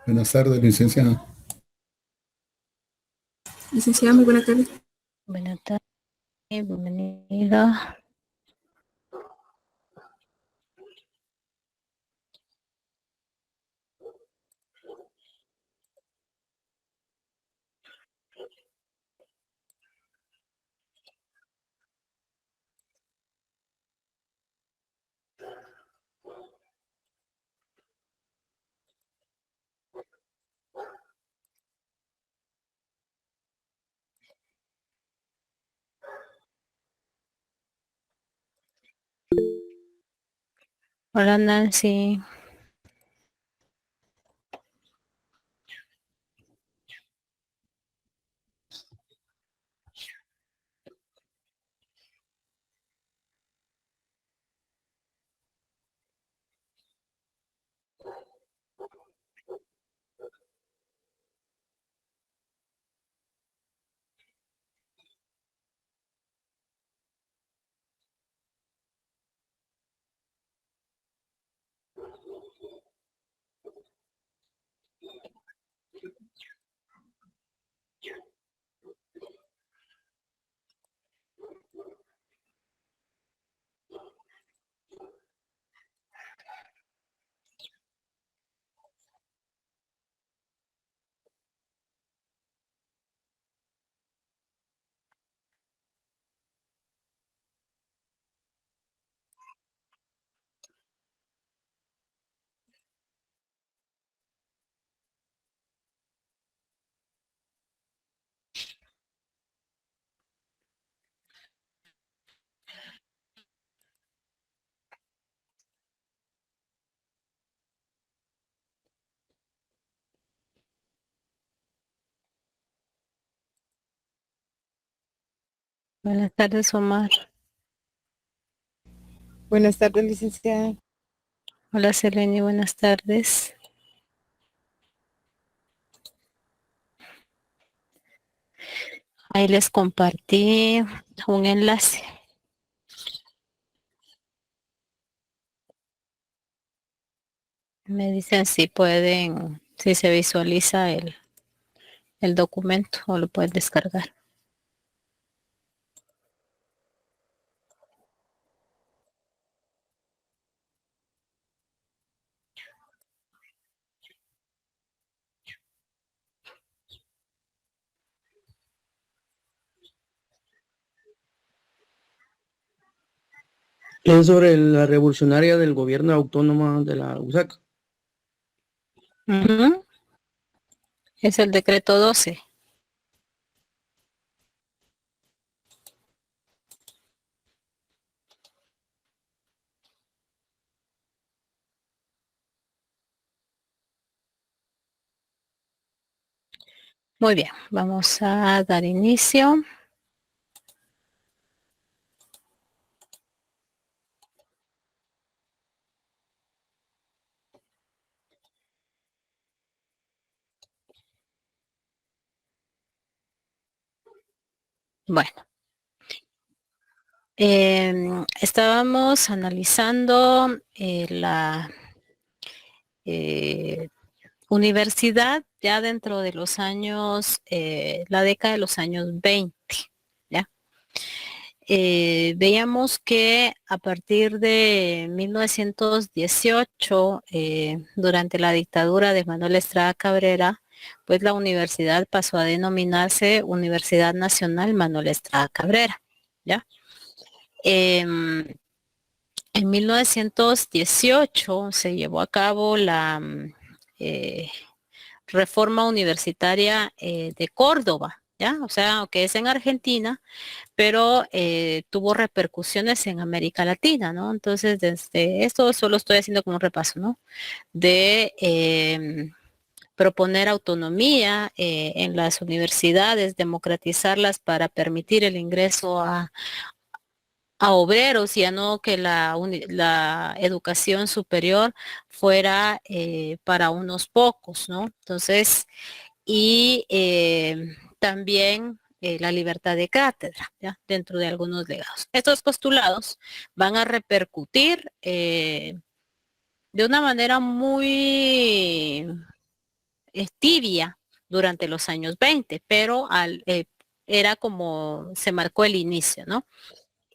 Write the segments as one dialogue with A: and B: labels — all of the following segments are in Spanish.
A: Buenas tardes, licenciada.
B: Licenciada, muy buena tarde.
C: Buenas tardes, bienvenida. Hola Nancy. Buenas tardes, Omar.
D: Buenas tardes, licenciada.
C: Hola Seleni, buenas tardes. Ahí les compartí un enlace. Me dicen si pueden, si se visualiza el documento o lo pueden descargar.
E: Es sobre la revolucionaria del gobierno autónoma de la USAC.
C: Es el decreto 12. Muy bien, vamos a dar inicio. Bueno, estábamos analizando la universidad ya dentro de los años, la década de los años 20, ¿ya? Veíamos que a partir de 1918, durante la dictadura de Manuel Estrada Cabrera, pues la universidad pasó a denominarse Universidad Nacional Manuel Estrada Cabrera, ¿ya? En 1918 se llevó a cabo la reforma universitaria de Córdoba, ¿ya? O sea, que es en Argentina, pero tuvo repercusiones en América Latina, ¿no? Entonces, desde esto solo estoy haciendo como un repaso, ¿no? De proponer autonomía en las universidades, democratizarlas para permitir el ingreso a obreros y a no que la educación superior fuera para unos pocos, ¿no? Entonces, y también la libertad de cátedra, ¿ya? Dentro de algunos legados. Estos postulados van a repercutir de una manera muy tibia durante los años 20, pero era como se marcó el inicio, ¿no?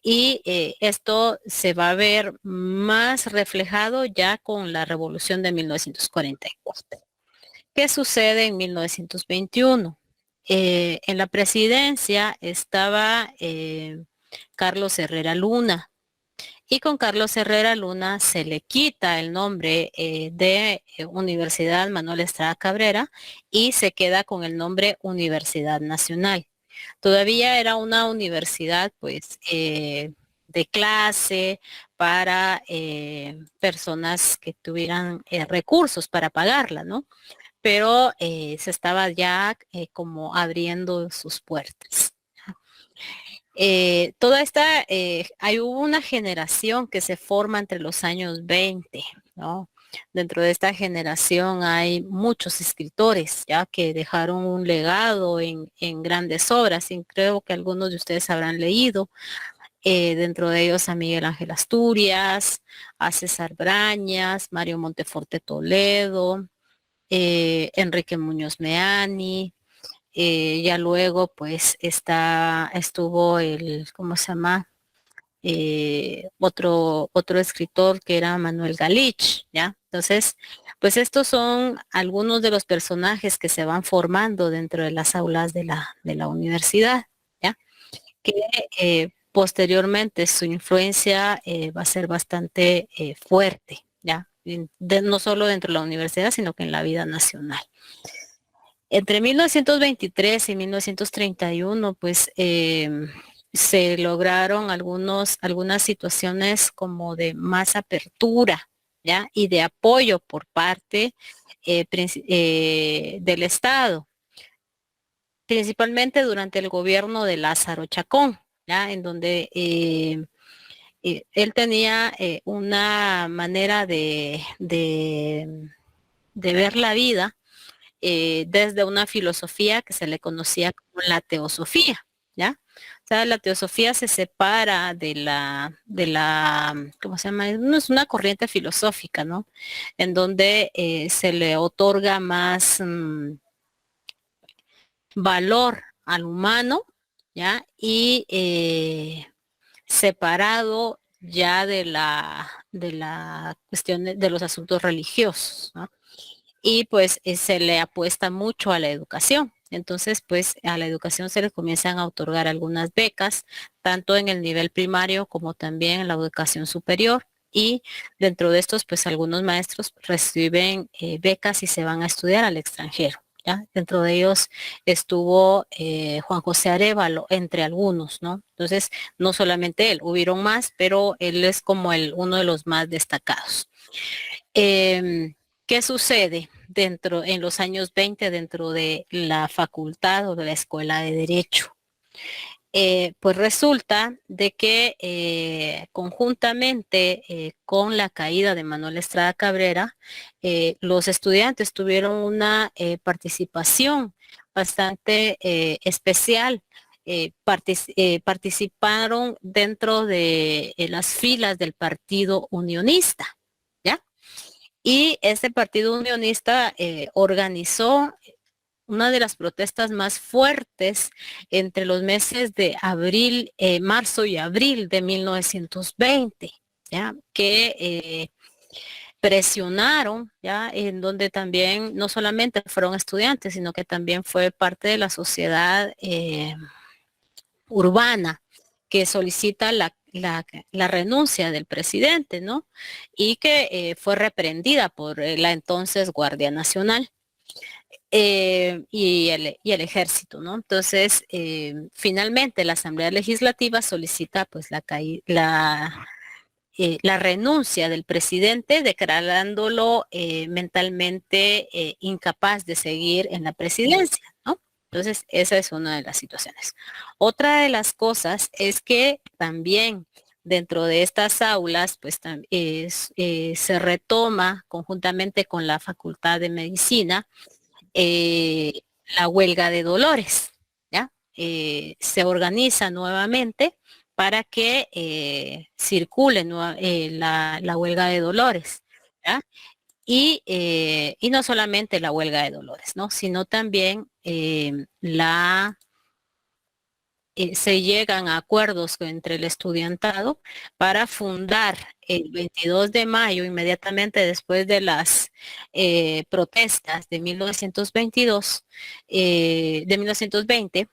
C: Y esto se va a ver más reflejado ya con la revolución de 1944. ¿Qué sucede en 1921? En la presidencia estaba Carlos Herrera Luna, y con Carlos Herrera Luna se le quita el nombre de Universidad Manuel Estrada Cabrera y se queda con el nombre Universidad Nacional. Todavía era una universidad pues de clase para personas que tuvieran recursos para pagarla, ¿no? Pero se estaba ya como abriendo sus puertas. Hubo una generación que se forma entre los años 20, ¿no? Dentro de esta generación hay muchos escritores, ya que dejaron un legado en grandes obras, y creo que algunos de ustedes habrán leído, dentro de ellos a Miguel Ángel Asturias, a César Brañas, Mario Monteforte Toledo, Enrique Muñoz Meani. Ya luego pues estuvo ¿cómo se llama? Otro escritor que era Manuel Galich, ¿ya? Entonces, pues estos son algunos de los personajes que se van formando dentro de las aulas de la universidad, ¿ya? Que posteriormente su influencia va a ser bastante fuerte, ¿ya? No solo dentro de la universidad, sino que en la vida nacional. Entre 1923 y 1931, pues se lograron algunas situaciones como de más apertura, ¿ya? Y de apoyo por parte del Estado, principalmente durante el gobierno de Lázaro Chacón, ¿ya? En donde él tenía una manera de ver la vida desde una filosofía que se le conocía como la teosofía, ¿ya? O sea, la teosofía se separa ¿cómo se llama? No es una corriente filosófica, ¿no? En donde se le otorga más valor al humano, ¿ya? Y separado ya de la cuestión de los asuntos religiosos, ¿no? Y pues se le apuesta mucho a la educación. Entonces, pues a la educación se le comienzan a otorgar algunas becas, tanto en el nivel primario como también en la educación superior. Y dentro de estos, pues algunos maestros reciben becas y se van a estudiar al extranjero, ¿ya? Dentro de ellos estuvo Juan José Arévalo, entre algunos, ¿no? Entonces, no solamente él, hubieron más, pero él es como uno de los más destacados. ¿Qué sucede en los años 20 dentro de la facultad o de la escuela de Derecho? Pues resulta de que conjuntamente con la caída de Manuel Estrada Cabrera, los estudiantes tuvieron una participación bastante especial. Participaron dentro de las filas del Partido Unionista, ¿ya? Y ese Partido Unionista organizó una de las protestas más fuertes entre los meses de abril, marzo y abril de 1920, ¿ya? Que presionaron, ¿ya? En donde también no solamente fueron estudiantes, sino que también fue parte de la sociedad urbana que solicita la renuncia del presidente, ¿no? Y que fue reprendida por la entonces Guardia Nacional. Y el ejército, ¿no? Entonces, finalmente la Asamblea Legislativa solicita pues la renuncia del presidente, declarándolo mentalmente incapaz de seguir en la presidencia, ¿no? Entonces, esa es una de las situaciones. Otra de las cosas es que también dentro de estas aulas, pues se retoma conjuntamente con la Facultad de Medicina la huelga de Dolores, ¿ya? Se organiza nuevamente para que circule la huelga de Dolores, ¿ya? y no solamente la huelga de Dolores, ¿no? Sino también se llegan a acuerdos entre el estudiantado para fundar el 22 de mayo, inmediatamente después de las protestas de 1922, de 1920,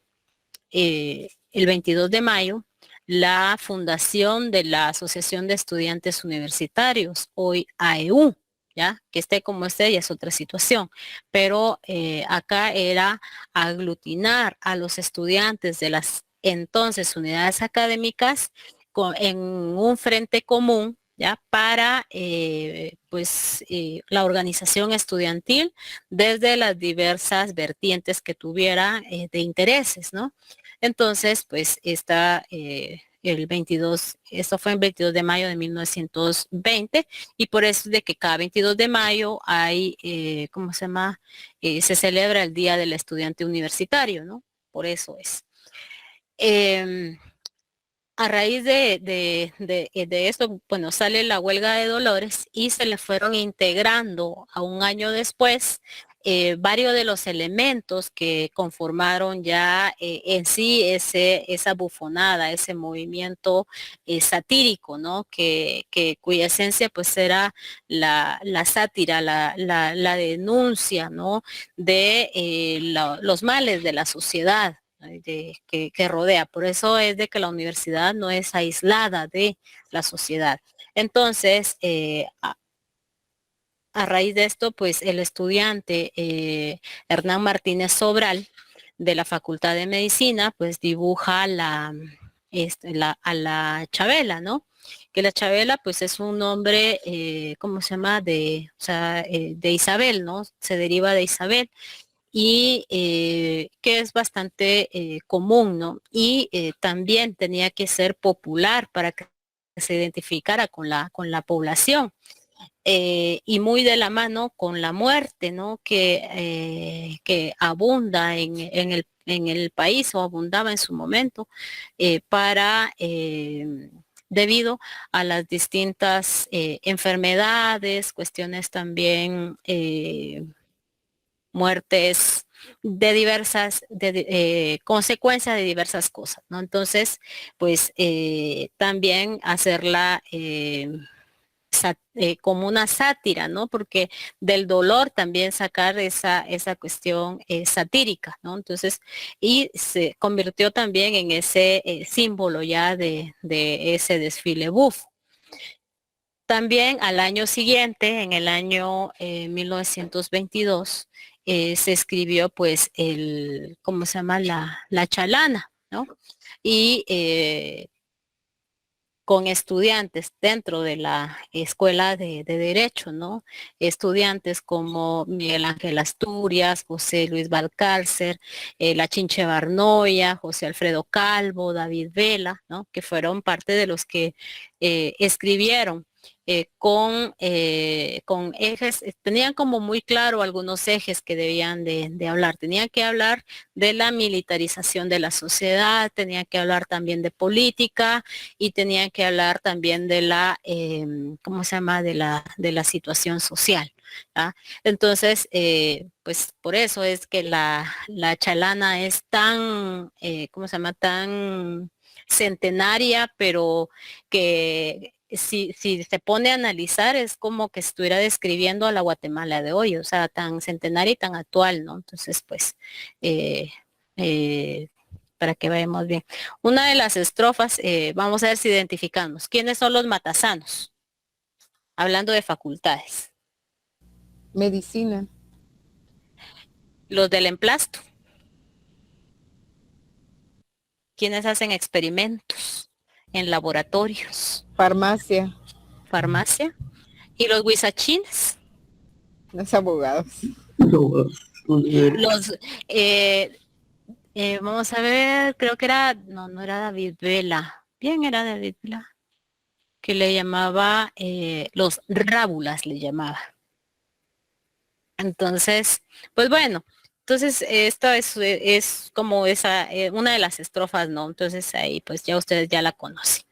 C: el 22 de mayo, la fundación de la Asociación de Estudiantes Universitarios, hoy AEU, ¿ya? Que esté como esté ya es otra situación, pero acá era aglutinar a los estudiantes de las entonces unidades académicas en un frente común, ¿ya? Para la organización estudiantil desde las diversas vertientes que tuviera de intereses, ¿no? Entonces, pues está el 22, esto fue el 22 de mayo de 1920 y por eso es de que cada 22 de mayo hay, ¿cómo se llama? Se celebra el Día del Estudiante Universitario, ¿no? Por eso es. A raíz de esto, bueno, sale la huelga de Dolores y se le fueron integrando a un año después varios de los elementos que conformaron ya en sí esa bufonada, ese movimiento satírico, ¿no? Cuya esencia pues era la sátira, la denuncia, ¿no? De los males de la sociedad que rodea. Por eso es de que la universidad no es aislada de la sociedad. Entonces, a raíz de esto, pues el estudiante Hernán Martínez Sobral de la Facultad de Medicina, pues dibuja a la Chabela, ¿no? Que la Chabela, pues es un nombre, ¿cómo se llama? De Isabel, ¿no? Se deriva de Isabel y que es bastante común, ¿no? Y también tenía que ser popular para que se identificara con la población, y muy de la mano con la muerte, ¿no? Que abunda en el país o abundaba en su momento debido a las distintas enfermedades, cuestiones también muertes de diversas, consecuencias de diversas cosas, ¿no? Entonces, pues también hacerla como una sátira, ¿no? Porque del dolor también sacar esa cuestión satírica, ¿no? Entonces, y se convirtió también en ese símbolo ya de ese desfile bufo. También al año siguiente, en el año 1922, se escribió pues ¿cómo se llama? La chalana, ¿no? Y con estudiantes dentro de la escuela de Derecho, ¿no? Estudiantes como Miguel Ángel Asturias, José Luis Valcárcer, la Chinche Barnoya, José Alfredo Calvo, David Vela, ¿no? Que fueron parte de los que escribieron con ejes, tenían como muy claro algunos ejes que debían de hablar. Tenían que hablar de la militarización de la sociedad, tenían que hablar también de política y tenían que hablar también de ¿cómo se llama? De la situación social. ¿Ah? Entonces, pues por eso es que la chalana es tan, ¿cómo se llama? Tan centenaria, pero que si se pone a analizar es como que estuviera describiendo a la Guatemala de hoy, o sea, tan centenaria y tan actual, ¿no? Entonces, pues, eh, eh, para que vayamos bien. Una de las estrofas, vamos a ver si identificamos. ¿Quiénes son los matasanos? Hablando de facultades.
D: Medicina.
C: Los del emplasto. ¿Quiénes hacen experimentos en laboratorios?
D: Farmacia.
C: Farmacia. ¿Y los huizachines?
D: Los abogados.
C: Los, vamos a ver, creo que era, no era David Vela, bien era David Vela, que le llamaba, los rábulas le llamaba. Entonces, pues bueno, entonces esto es como una de las estrofas, ¿no? Entonces ahí pues ya ustedes ya la conocen.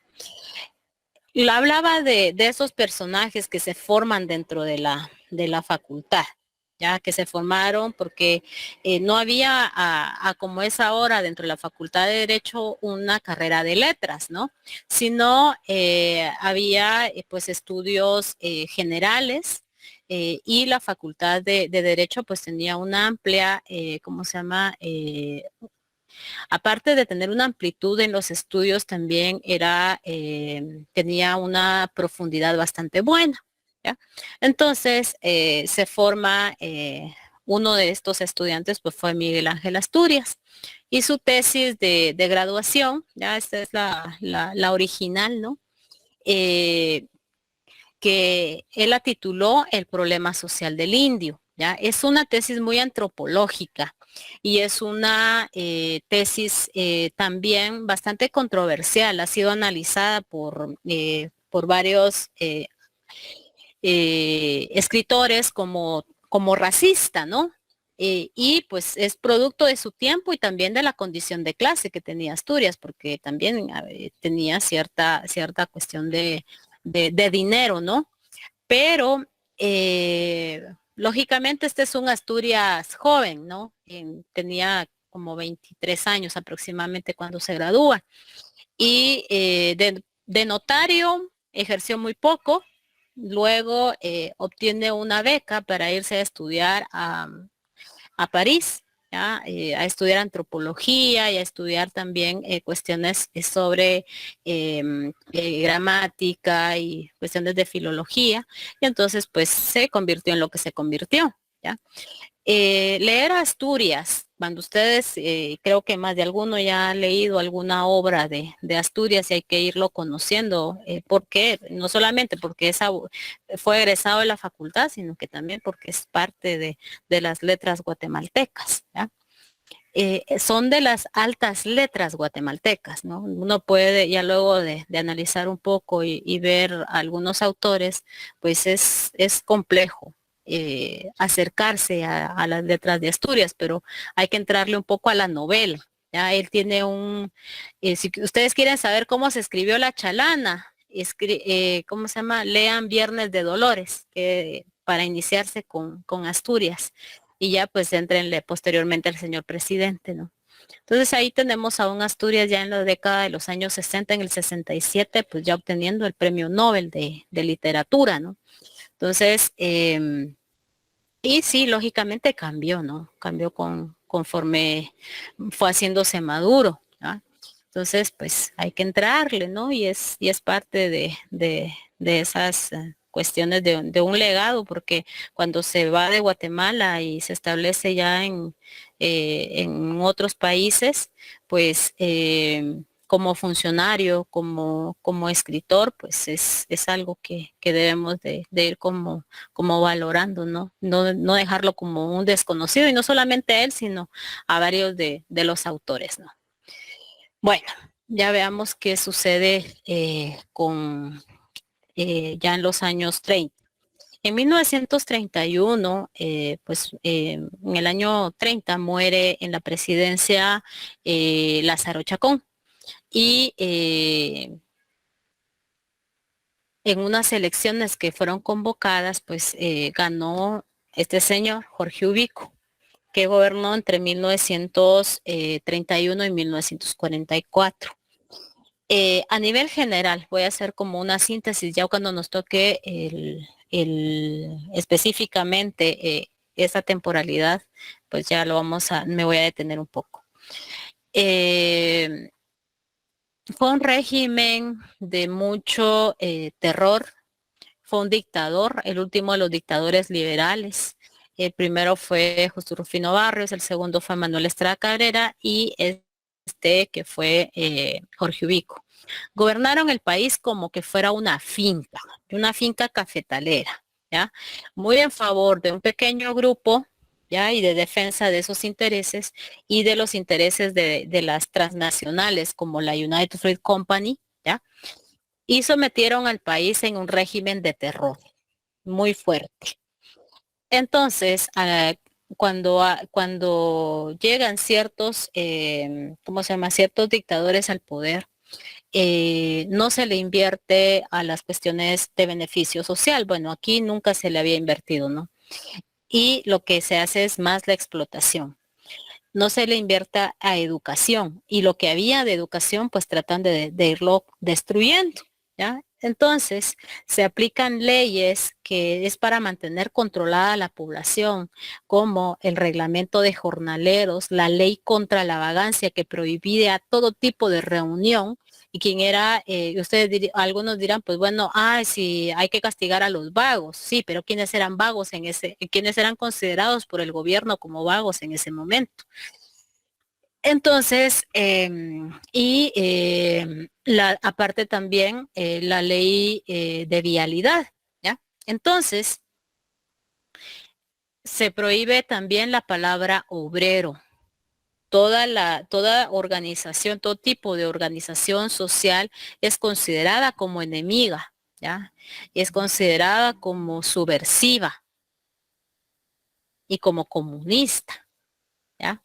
C: hablaba de esos personajes que se forman dentro de la facultad, ya que se formaron porque no había como es ahora dentro de la Facultad de Derecho una carrera de letras, ¿no? Sino había pues estudios generales y la Facultad de Derecho pues tenía una amplia, ¿cómo se llama? Aparte de tener una amplitud en los estudios, también tenía una profundidad bastante buena. ¿Ya? Entonces, se forma, uno de estos estudiantes, pues fue Miguel Ángel Asturias, y su tesis de graduación, ya esta es la original, ¿no? Que él la tituló El problema social del indio. ¿Ya? Es una tesis muy antropológica y es una tesis también bastante controversial. Ha sido analizada por varios escritores como racista, ¿no? Y pues es producto de su tiempo y también de la condición de clase que tenía Asturias, porque también tenía cierta cuestión de dinero, ¿no? Pero lógicamente este es un Asturias joven, ¿no? Tenía como 23 años aproximadamente cuando se gradúa. Y de notario ejerció muy poco, luego obtiene una beca para irse a estudiar a París, ¿ya? A estudiar antropología y a estudiar también cuestiones sobre gramática y cuestiones de filología. Y entonces pues se convirtió en lo que se convirtió. ¿Ya? Leer Asturias, cuando ustedes, creo que más de alguno ya ha leído alguna obra de Asturias y hay que irlo conociendo, porque no solamente porque fue egresado de la facultad, sino que también porque es parte de las letras guatemaltecas. ¿Ya? Son de las altas letras guatemaltecas, ¿no? Uno puede, ya luego de analizar un poco y ver algunos autores, pues es complejo acercarse a las letras de Asturias, pero hay que entrarle un poco a la novela. Ya él tiene si ustedes quieren saber cómo se escribió La Chalana, ¿cómo se llama? Lean Viernes de Dolores, para iniciarse con Asturias y ya pues entrenle posteriormente al señor presidente, ¿no? Entonces ahí tenemos a un Asturias ya en la década de los años 60, en el 67, pues ya obteniendo el premio Nobel de literatura, ¿no? Entonces, y sí, lógicamente cambió, ¿no? Cambió conforme fue haciéndose maduro, ¿no? Entonces, pues hay que entrarle, ¿no? Y es parte de esas cuestiones de un legado, porque cuando se va de Guatemala y se establece ya en otros países, pues como funcionario, como escritor, pues es algo que debemos de ir como valorando, ¿no? No dejarlo como un desconocido, y no solamente a él, sino a varios de los autores, ¿no? Bueno, ya veamos qué sucede ya en los años 30. En 1931, pues en el año 30 muere en la presidencia Lázaro Chacón y en unas elecciones que fueron convocadas, pues ganó este señor, Jorge Ubico, que gobernó entre 1931 y 1944. A nivel general, voy a hacer como una síntesis ya cuando nos toque específicamente esa temporalidad, pues ya me voy a detener un poco. Fue un régimen de mucho terror, fue un dictador, el último de los dictadores liberales. El primero fue Justo Rufino Barrios, el segundo fue Manuel Estrada Cabrera y este que fue Jorge Ubico. Gobernaron el país como que fuera una finca cafetalera, ¿ya? Muy en favor de un pequeño grupo, ¿ya? Y de defensa de esos intereses y de los intereses de las transnacionales como la United Fruit Company, ¿ya? Y sometieron al país en un régimen de terror muy fuerte. Entonces, cuando llegan ciertos, ¿cómo se llama? Ciertos dictadores al poder, no se le invierte a las cuestiones de beneficio social. Bueno, aquí nunca se le había invertido, ¿no? Y lo que se hace es más la explotación. No se le invierta a educación, y lo que había de educación pues tratan de irlo destruyendo, ¿ya? Entonces se aplican leyes que es para mantener controlada la población, como el reglamento de jornaleros, la ley contra la vagancia que prohibía todo tipo de reunión. Y quien era, algunos dirán, pues bueno, sí, hay que castigar a los vagos, sí, pero ¿quiénes eran vagos quiénes eran considerados por el gobierno como vagos en ese momento? Entonces, aparte también la ley de vialidad, ¿ya? Entonces, se prohíbe también la palabra obrero. Toda organización, todo tipo de organización social es considerada como enemiga, ¿ya? Es considerada como subversiva y como comunista, ¿ya?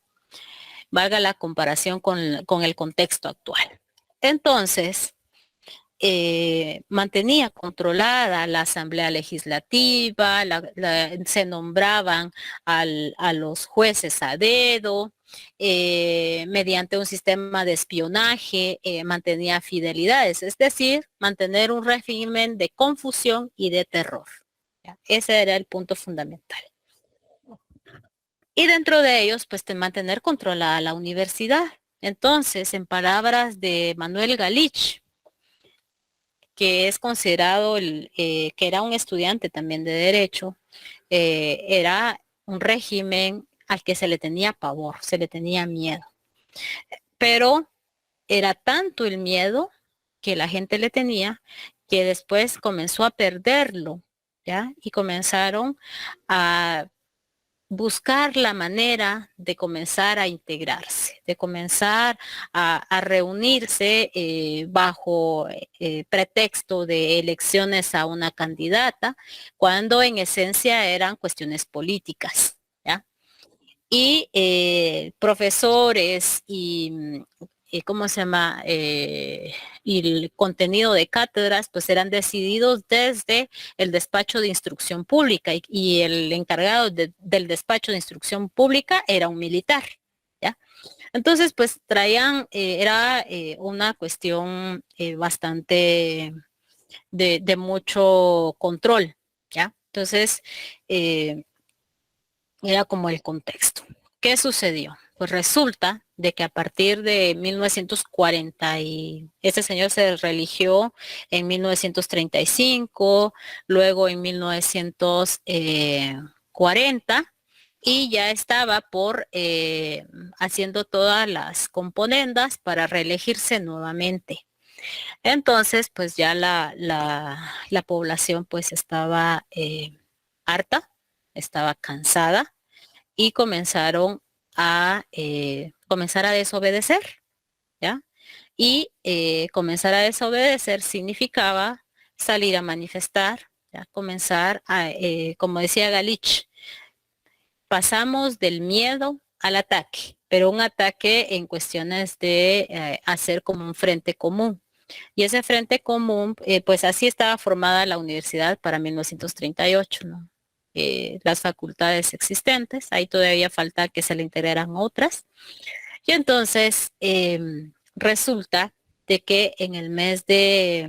C: Valga la comparación con el contexto actual. Entonces, mantenía controlada la Asamblea Legislativa, se nombraban a los jueces a dedo, mediante un sistema de espionaje, mantenía fidelidades, es decir, mantener un régimen de confusión y de terror. ¿Ya? Ese era el punto fundamental. Y dentro de ellos, pues, de mantener controlada la universidad. Entonces, en palabras de Manuel Galich, que es considerado que era un estudiante también de derecho, era un régimen al que se le tenía pavor, se le tenía miedo. Pero era tanto el miedo que la gente le tenía, que después comenzó a perderlo, ¿ya? Y comenzaron a buscar la manera de comenzar a integrarse, de comenzar a reunirse bajo pretexto de elecciones a una candidata, cuando en esencia eran cuestiones políticas, ¿ya? Y profesores ¿cómo se llama? Y el contenido de cátedras, pues eran decididos desde el despacho de instrucción pública, y el encargado del despacho de instrucción pública era un militar, ¿ya? Entonces, pues traían, era una cuestión bastante de mucho control, ¿ya? Entonces, era como el contexto. ¿Qué sucedió? Pues resulta de que a partir de 1940, este señor se religió en 1935, luego en 1940, y ya estaba por haciendo todas las componendas para reelegirse nuevamente. Entonces, pues ya la población pues estaba harta, estaba cansada, y comenzaron a comenzar a desobedecer, ¿ya? Y comenzar a desobedecer significaba salir a manifestar, ¿ya? Comenzar a, como decía Galich, pasamos del miedo al ataque, pero un ataque en cuestiones de hacer como un frente común. Y ese frente común, pues así estaba formada la universidad para 1938, ¿no? Las facultades existentes, ahí todavía falta que se le integraran otras. Y entonces resulta de que en el mes de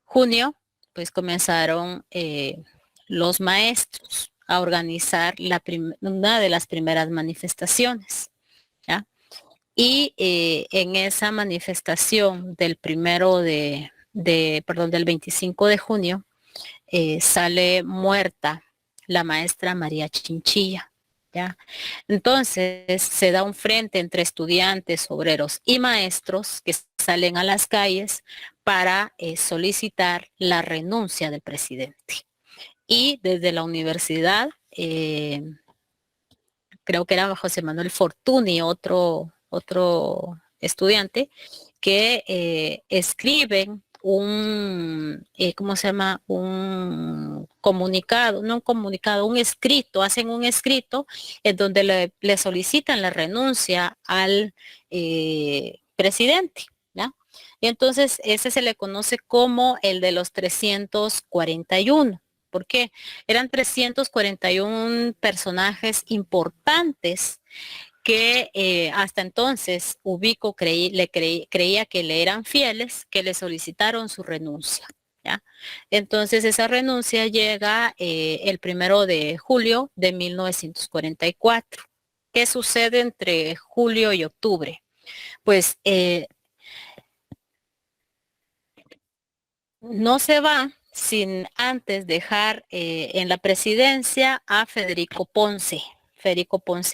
C: junio, pues comenzaron los maestros a organizar una de las primeras manifestaciones, ¿ya? Y en esa manifestación del del 25 de junio, sale muerta la maestra María Chinchilla, ¿ya? Entonces se da un frente entre estudiantes, obreros y maestros que salen a las calles para solicitar la renuncia del presidente. Y desde la universidad, creo que era José Manuel Fortuny, otro estudiante, que escriben ¿cómo se llama? Un comunicado, no un comunicado, un escrito, hacen un escrito en donde le solicitan la renuncia al presidente, ¿ya? Y entonces ese se le conoce como el de los 341. ¿Por qué? Eran 341 personajes importantes que hasta entonces creía que le eran fieles, que le solicitaron su renuncia. ¿Ya? Entonces esa renuncia llega el 1 de julio de 1944. ¿Qué sucede entre julio y octubre? Pues no se va sin antes dejar en la presidencia a Federico Ponce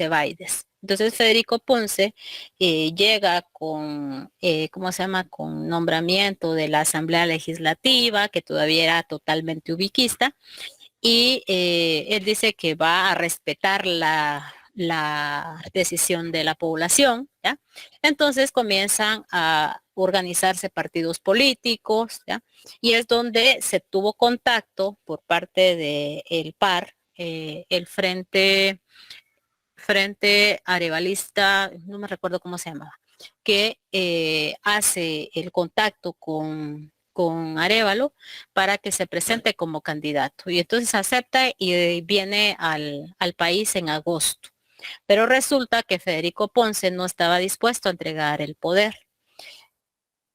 C: Baides. Entonces Federico Ponce llega con, ¿cómo se llama? Con nombramiento de la Asamblea Legislativa, que todavía era totalmente ubiquista, y él dice que va a respetar la decisión de la población, ¿ya? Entonces comienzan a organizarse partidos políticos, ¿ya? Y es donde se tuvo contacto por parte del PAR, el Frente Arevalista, no me recuerdo cómo se llamaba, que hace el contacto con Arévalo para que se presente como candidato. Y entonces acepta y viene al país en agosto. Pero resulta que Federico Ponce no estaba dispuesto a entregar el poder.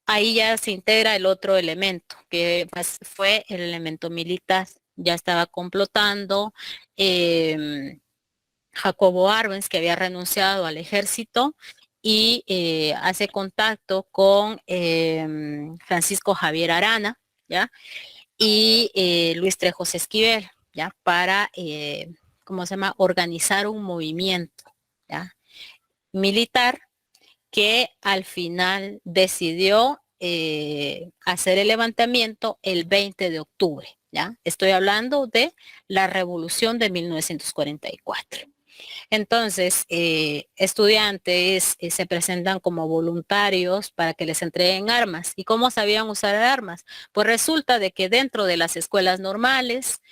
C: Ahí ya se integra el otro elemento, que pues, fue el elemento militar. Ya estaba complotando. Jacobo Arbenz, que había renunciado al ejército, y hace contacto con Francisco Javier Arana, ¿ya? Y Luis Trejos Esquivel, ¿ya? Para, ¿cómo se llama? Organizar un movimiento, ¿ya? Militar que al final decidió hacer el levantamiento el 20 de octubre, ¿ya? Estoy hablando de la revolución de 1944. Entonces, estudiantes se presentan como voluntarios para que les entreguen armas. ¿Y cómo sabían usar armas? Pues resulta de que dentro de las escuelas normales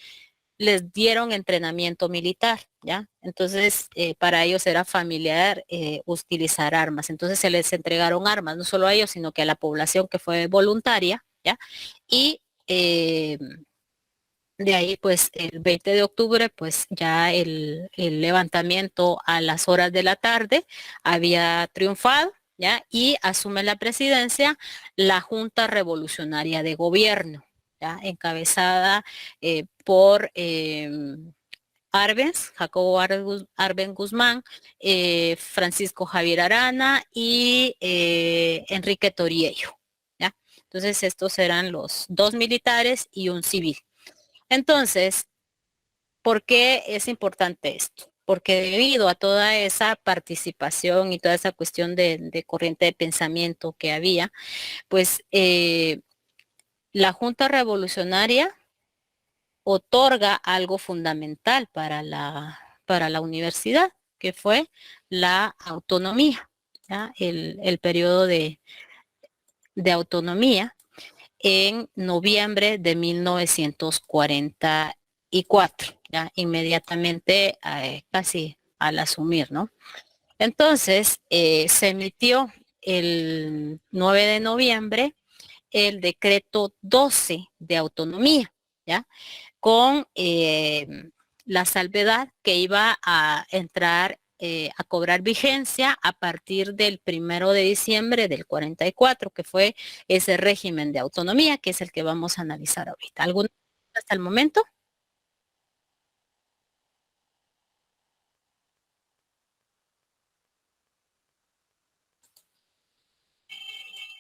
C: les dieron entrenamiento militar, ¿ya? Entonces, para ellos era familiar utilizar armas. Entonces, se les entregaron armas, no solo a ellos, sino que a la población que fue voluntaria, ¿ya? Y de ahí, pues, el 20 de octubre, pues, ya el levantamiento a las horas de la tarde había triunfado, ¿ya? Y asume la presidencia la Junta Revolucionaria de Gobierno, ¿ya? Encabezada por Arbenz, Jacobo Arbenz Guzmán, Francisco Javier Arana y Enrique Toriello, ¿ya? Entonces, estos eran los dos militares y un civil. Entonces, ¿por qué es importante esto? Porque debido a toda esa participación y toda esa cuestión de corriente de pensamiento que había, pues la Junta Revolucionaria otorga algo fundamental para la universidad, que fue la autonomía, ¿ya? El periodo de autonomía en noviembre de 1944, ya inmediatamente casi al asumir, ¿no? Entonces, se emitió el 9 de noviembre el decreto 12 de autonomía, ¿ya? Con la salvedad que iba a entrar a cobrar vigencia a partir del 1 de diciembre del 44, que fue ese régimen de autonomía, que es el que vamos a analizar ahorita. ¿Alguna hasta el momento?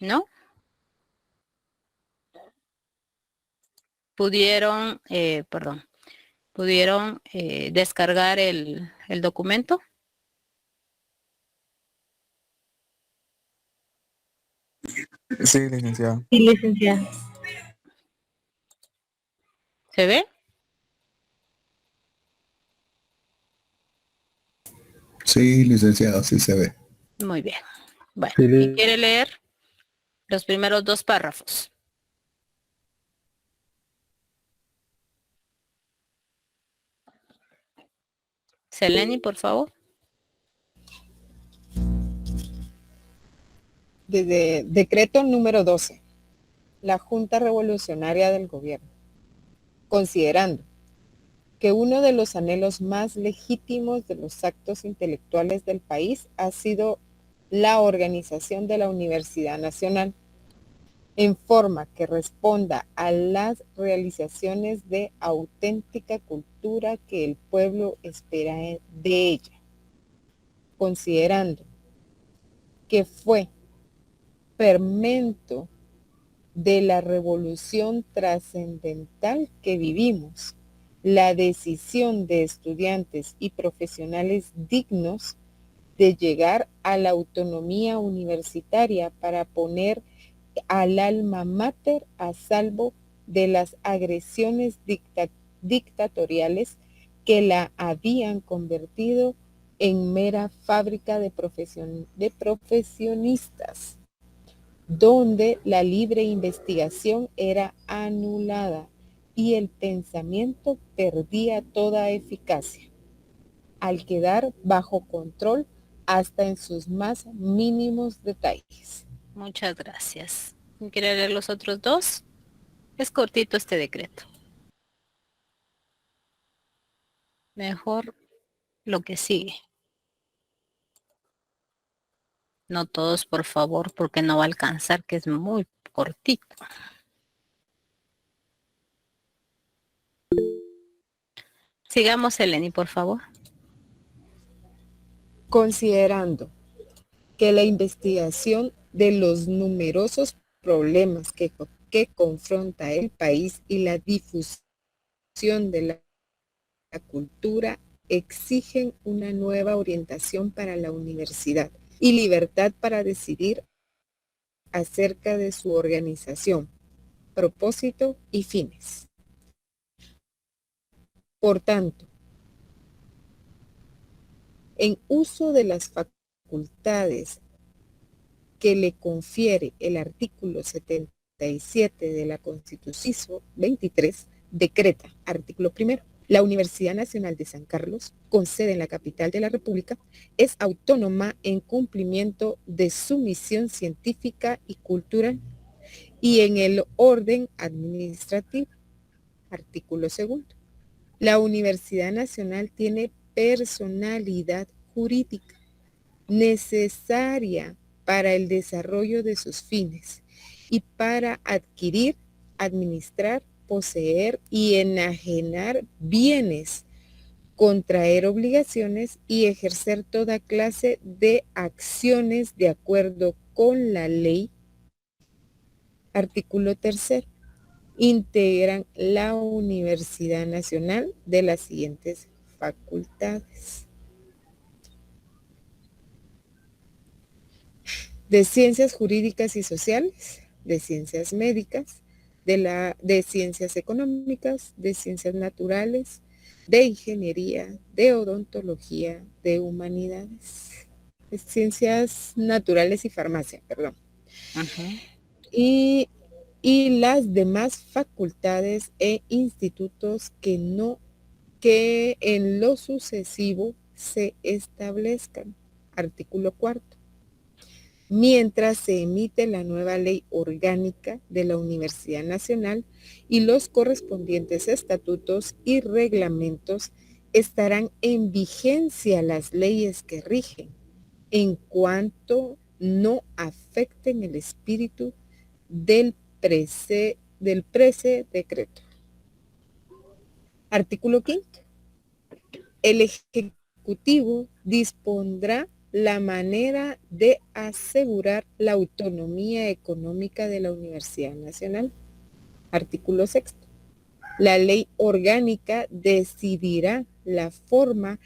C: ¿No? Pudieron, perdón, pudieron descargar el documento.
A: Sí, licenciado.
F: Sí, licenciada.
C: ¿Se ve?
G: Sí, licenciado, sí se ve.
C: Muy bien. Bueno,
F: Sí,
C: ¿quién quiere leer los primeros dos párrafos? Seleni, por favor.
D: Desde decreto número 12, la Junta Revolucionaria del Gobierno, considerando que uno de los anhelos más legítimos de los actos intelectuales del país ha sido la organización de la Universidad Nacional en forma que responda a las realizaciones de auténtica cultura que el pueblo espera de ella, considerando que fue fermento de la revolución trascendental que vivimos, la decisión de estudiantes y profesionales dignos de llegar a la autonomía universitaria para poner al alma mater a salvo de las agresiones dictatoriales que la habían convertido en mera fábrica de profesionistas, donde la libre investigación era anulada y el pensamiento perdía toda eficacia, al quedar bajo control hasta en sus más mínimos detalles.
C: Muchas gracias. ¿Quiere leer los otros dos? Es cortito este decreto. Mejor lo que sigue. No todos, por favor, porque no va a alcanzar, que es muy cortito. Sigamos, Eleni, por favor.
D: Considerando que la investigación de los numerosos problemas que confronta el país y la difusión de la cultura exigen una nueva orientación para la universidad y libertad para decidir acerca de su organización, propósito y fines. Por tanto, en uso de las facultades que le confiere el artículo 77 de la Constitución 23, decreta, artículo primero, la Universidad Nacional de San Carlos, con sede en la capital de la República, es autónoma en cumplimiento de su misión científica y cultural y en el orden administrativo. Artículo segundo. La Universidad Nacional tiene personalidad jurídica necesaria para el desarrollo de sus fines y para adquirir, administrar, poseer y enajenar bienes, contraer obligaciones y ejercer toda clase de acciones de acuerdo con la ley. Artículo tercero. Integran la Universidad Nacional de las siguientes facultades: de Ciencias Jurídicas y Sociales, de Ciencias Médicas, de Ciencias Económicas, de Ciencias Naturales, de Ingeniería, de Odontología, de Humanidades, de Ciencias Naturales y Farmacia, perdón. Y las demás facultades e institutos que en lo sucesivo se establezcan. Artículo cuarto. Mientras se emite la nueva ley orgánica de la Universidad Nacional y los correspondientes estatutos y reglamentos, estarán en vigencia las leyes que rigen, en cuanto no afecten el espíritu del prece decreto. Artículo quinto. El Ejecutivo dispondrá la manera de asegurar la autonomía económica de la Universidad Nacional. Artículo sexto. La ley orgánica decidirá la forma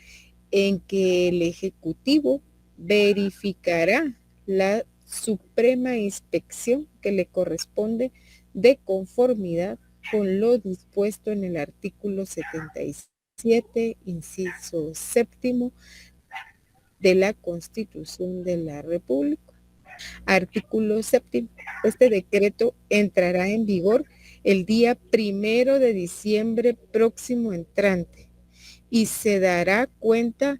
D: en que el Ejecutivo verificará la suprema inspección que le corresponde de conformidad con lo dispuesto en el artículo 77, inciso séptimo de la Constitución de la República. Artículo séptimo. Este decreto entrará en vigor el día 1 de diciembre próximo entrante y se dará cuenta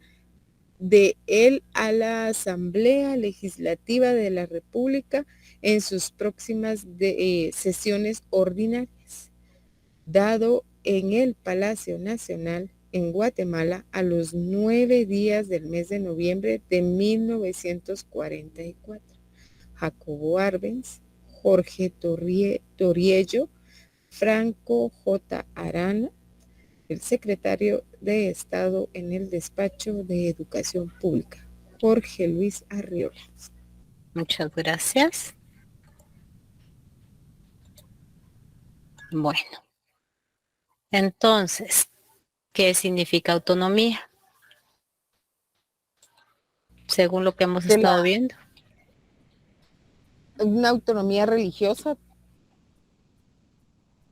D: de él a la Asamblea Legislativa de la República en sus próximas sesiones ordinarias, dado en el Palacio Nacional en Guatemala a los 9 días del mes de noviembre de 1944. Jacobo Arbenz, Jorge Toriello, Franco J. Arana, el secretario de Estado en el Despacho de Educación Pública, Jorge Luis Arriola.
C: Muchas gracias. Bueno, entonces, ¿qué significa autonomía? Según lo que hemos estado viendo.
D: Una autonomía religiosa,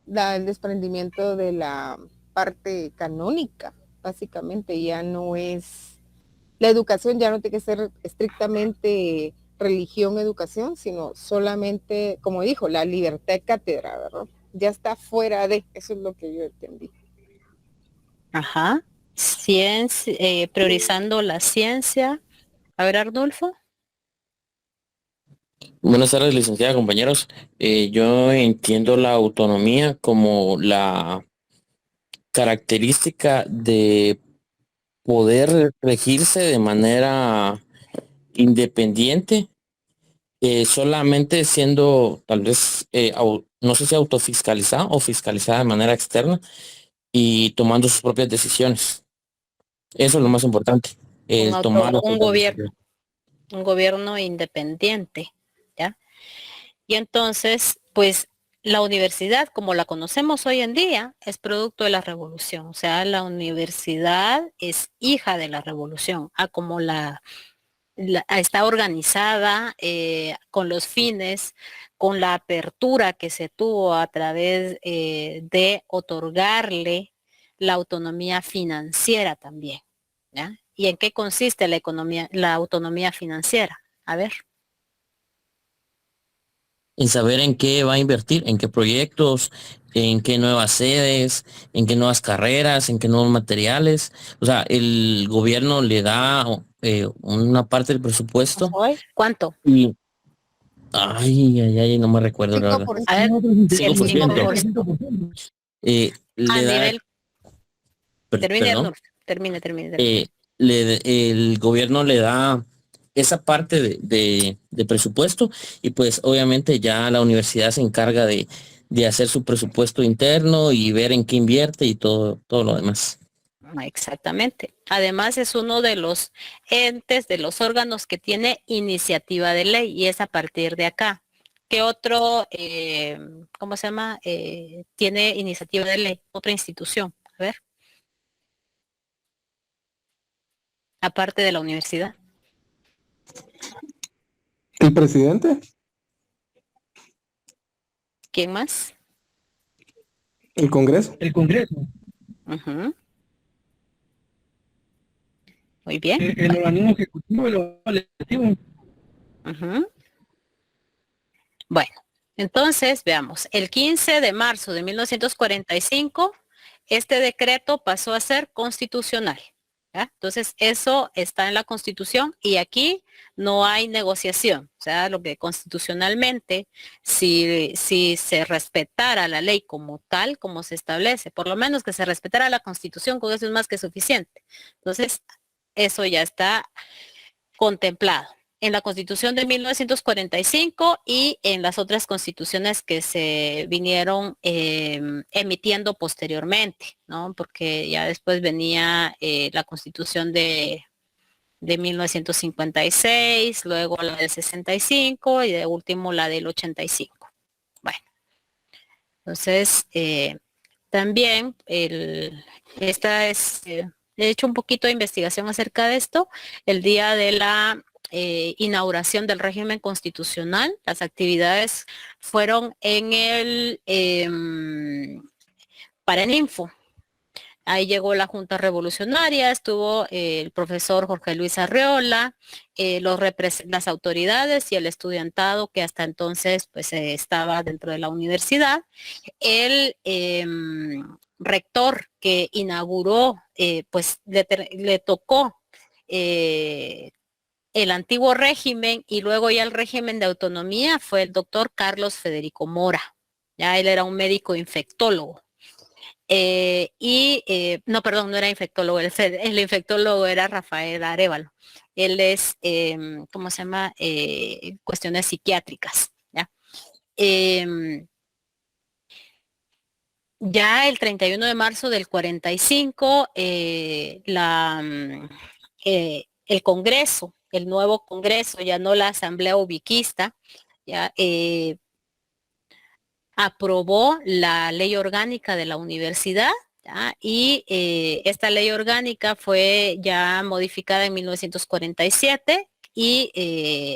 D: el desprendimiento de la parte canónica, básicamente ya no es, la educación ya no tiene que ser estrictamente religión, educación, sino solamente, como dijo, la libertad de cátedra, ¿verdad? Ya está fuera de, eso es lo que yo entendí.
C: Ajá. Ciencia, priorizando la ciencia. A ver, Arnulfo.
E: Buenas tardes, licenciada, compañeros. Yo entiendo la autonomía como la característica de poder regirse de manera independiente, solamente siendo tal vez, no sé si autofiscalizada o fiscalizada de manera externa y tomando sus propias decisiones. Eso es lo más importante, el tomar
C: un gobierno independiente, ¿ya? Y entonces, pues la universidad, como la conocemos hoy en día, es producto de la revolución. O sea, la universidad es hija de la revolución, como está organizada con los fines, con la apertura que se tuvo a través de otorgarle la autonomía financiera también, ¿ya? ¿Y en qué consiste la autonomía financiera? A ver.
E: En saber en qué va a invertir, en qué proyectos, en qué nuevas sedes, en qué nuevas carreras, en qué nuevos materiales. O sea, el gobierno le da una parte del presupuesto.
C: ¿Cuánto?
E: Y, no me recuerdo la verdad.
C: A ver,
E: 5%. Le da,
C: nivel. Termine.
E: El gobierno le da esa parte de presupuesto y pues obviamente ya la universidad se encarga de hacer su presupuesto interno y ver en qué invierte y todo lo demás.
C: Exactamente. Además es uno de los entes, de los órganos que tiene iniciativa de ley y es a partir de acá. ¿Qué otro, cómo se llama? Tiene iniciativa de ley, otra institución. A ver. Aparte de la universidad.
A: ¿El presidente?
C: ¿Quién más?
A: ¿El Congreso?
C: Uh-huh. Muy bien.
E: El organismo ejecutivo y lo legislativo.
C: Uh-huh. Bueno, entonces veamos. El 15 de marzo de 1945, este decreto pasó a ser constitucional. ¿Ya? Entonces, eso está en la Constitución y aquí no hay negociación. O sea, lo que constitucionalmente, si se respetara la ley como tal, como se establece, por lo menos que se respetara la Constitución, con eso es más que suficiente. Entonces, eso ya está contemplado en la Constitución de 1945 y en las otras constituciones que se vinieron emitiendo posteriormente, ¿no? Porque ya después venía la Constitución de 1956, luego la del 65 y de último la del 85. Bueno, entonces también esta es, he hecho un poquito de investigación acerca de esto, el día de la inauguración del régimen constitucional. Las actividades fueron en el Paraninfo. Ahí llegó la Junta Revolucionaria, estuvo el profesor Jorge Luis Arriola, las autoridades y el estudiantado que hasta entonces pues estaba dentro de la universidad. El rector que inauguró, pues le tocó el antiguo régimen y luego ya el régimen de autonomía fue el doctor Carlos Federico Mora. Ya él era un médico infectólogo. No, perdón, no era infectólogo, el infectólogo era Rafael Arévalo. Él es, ¿cómo se llama? Cuestiones psiquiátricas. ¿Ya? Ya el 31 de marzo del 45, el Congreso, el nuevo Congreso, ya no la Asamblea Ubiquista, ya aprobó la ley orgánica de la universidad, ¿ya? Y esta ley orgánica fue ya modificada en 1947 y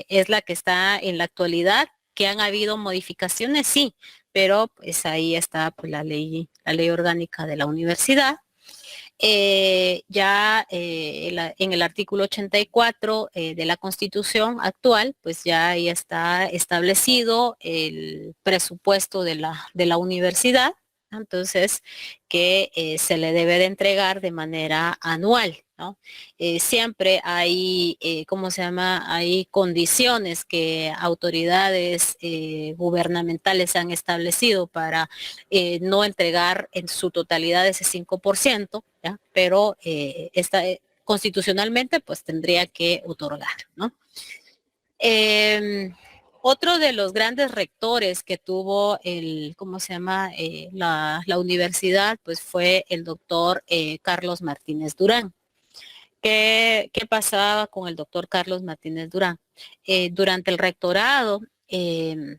C: es la que está en la actualidad. Que han habido modificaciones, sí, pero pues ahí está pues, la ley orgánica de la universidad. En el artículo 84 de la Constitución actual, pues ya ahí está establecido el presupuesto de la universidad, entonces que se le debe de entregar de manera anual, ¿no? Siempre hay, ¿cómo se llama? Hay condiciones que autoridades gubernamentales han establecido para no entregar en su totalidad ese 5%, ¿ya? Pero constitucionalmente pues tendría que otorgar, ¿no? Otro de los grandes rectores que tuvo ¿cómo se llama? La universidad, pues fue el doctor Carlos Martínez Durán. ¿Qué pasaba con el doctor Carlos Martínez Durán? Durante el rectorado se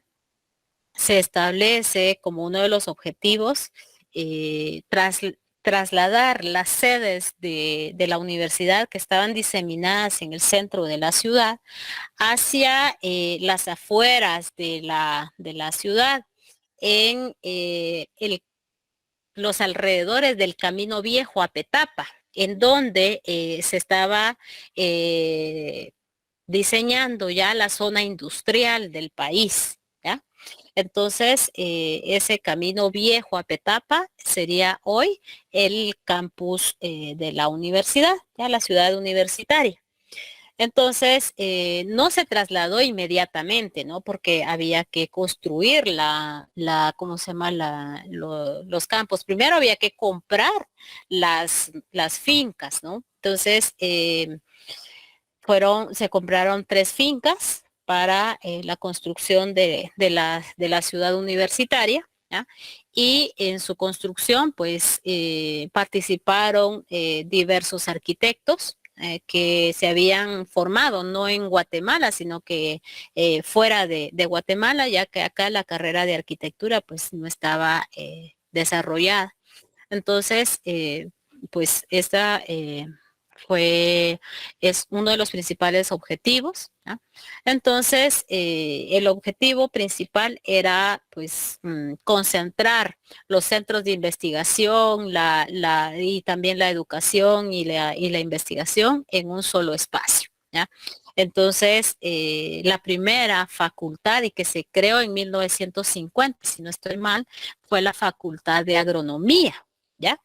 C: establece como uno de los objetivos trasladar las sedes de la universidad que estaban diseminadas en el centro de la ciudad hacia las afueras de la ciudad, en los alrededores del Camino Viejo a Petapa, en donde se estaba diseñando ya la zona industrial del país, ¿ya? Entonces, ese Camino Viejo a Petapa sería hoy el campus de la universidad, ya la ciudad universitaria. Entonces, no se trasladó inmediatamente, ¿no? Porque había que construir ¿cómo se llama? Los campos. Primero había que comprar las fincas, ¿no? Entonces, se compraron 3 fincas para la construcción de la ciudad universitaria, ¿ya? Y en su construcción, pues, participaron diversos arquitectos que se habían formado, no en Guatemala, sino que fuera de Guatemala, ya que acá la carrera de arquitectura, pues, no estaba desarrollada. Entonces, pues, esta es uno de los principales objetivos, ¿no? Entonces, el objetivo principal era, pues, concentrar los centros de investigación, y también la educación y la investigación en un solo espacio, ¿ya? Entonces, la primera facultad, y que se creó en 1950, si no estoy mal, fue la Facultad de Agronomía, ¿ya?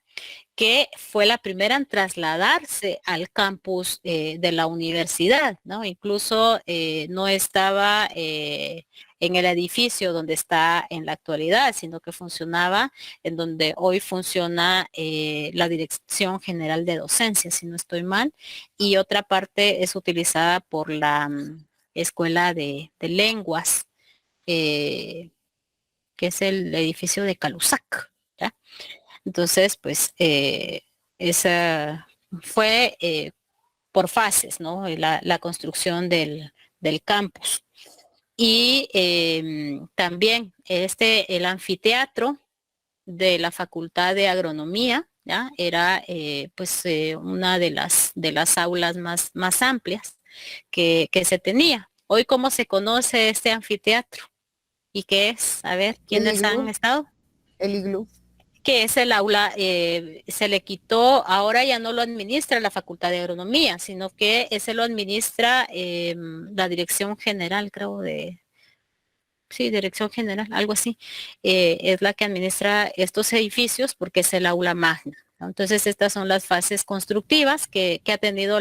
C: Que fue la primera en trasladarse al campus de la universidad, ¿no? Incluso no estaba en el edificio donde está en la actualidad, sino que funcionaba en donde hoy funciona la Dirección General de Docencia, si no estoy mal, y otra parte es utilizada por la Escuela de Lenguas, que es el edificio de Calusac, ¿ya? Entonces, pues, esa fue por fases, ¿no? La construcción del campus. Y también el anfiteatro de la Facultad de Agronomía, ¿ya? Era pues una de las aulas más amplias que se tenía. Hoy, ¿cómo se conoce este anfiteatro? ¿Y qué es? A ver, ¿quiénes han estado?
D: El iglú.
C: Que es el aula, se le quitó, ahora ya no lo administra la Facultad de Agronomía, sino que ese lo administra la Dirección General, creo, sí, Dirección General, algo así, es la que administra estos edificios porque es el aula magna, ¿no? Entonces estas son las fases constructivas que ha tenido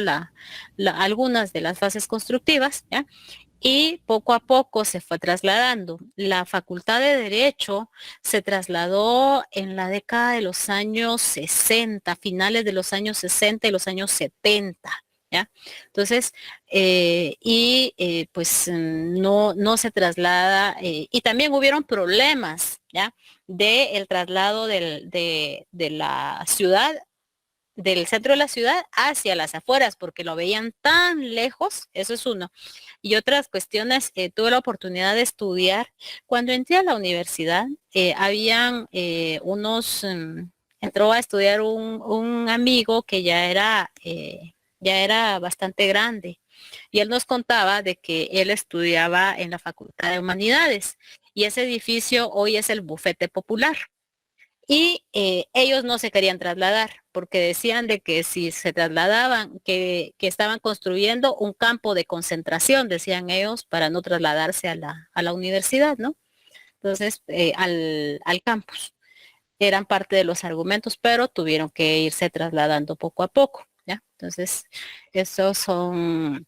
C: algunas de las fases constructivas, ¿ya? Y poco a poco se fue trasladando. La Facultad de Derecho se trasladó en la década de los años 60, finales de los años 60 y los años 70. ¿Ya? Entonces, pues no se traslada, y también hubieron problemas, ¿ya? Del traslado de la ciudad, del centro de la ciudad hacia las afueras, porque lo veían tan lejos, eso es uno. Y otras cuestiones, tuve la oportunidad de estudiar. Cuando entré a la universidad, habían entró a estudiar un amigo que ya era bastante grande. Y él nos contaba de que él estudiaba en la Facultad de Humanidades. Y ese edificio hoy es el Bufete Popular. Y ellos no se querían trasladar porque decían de que si se trasladaban, que estaban construyendo un campo de concentración, decían ellos, para no trasladarse a la universidad, ¿no? Entonces, al campus. Eran parte de los argumentos, pero tuvieron que irse trasladando poco a poco, ¿ya? Entonces, esos son...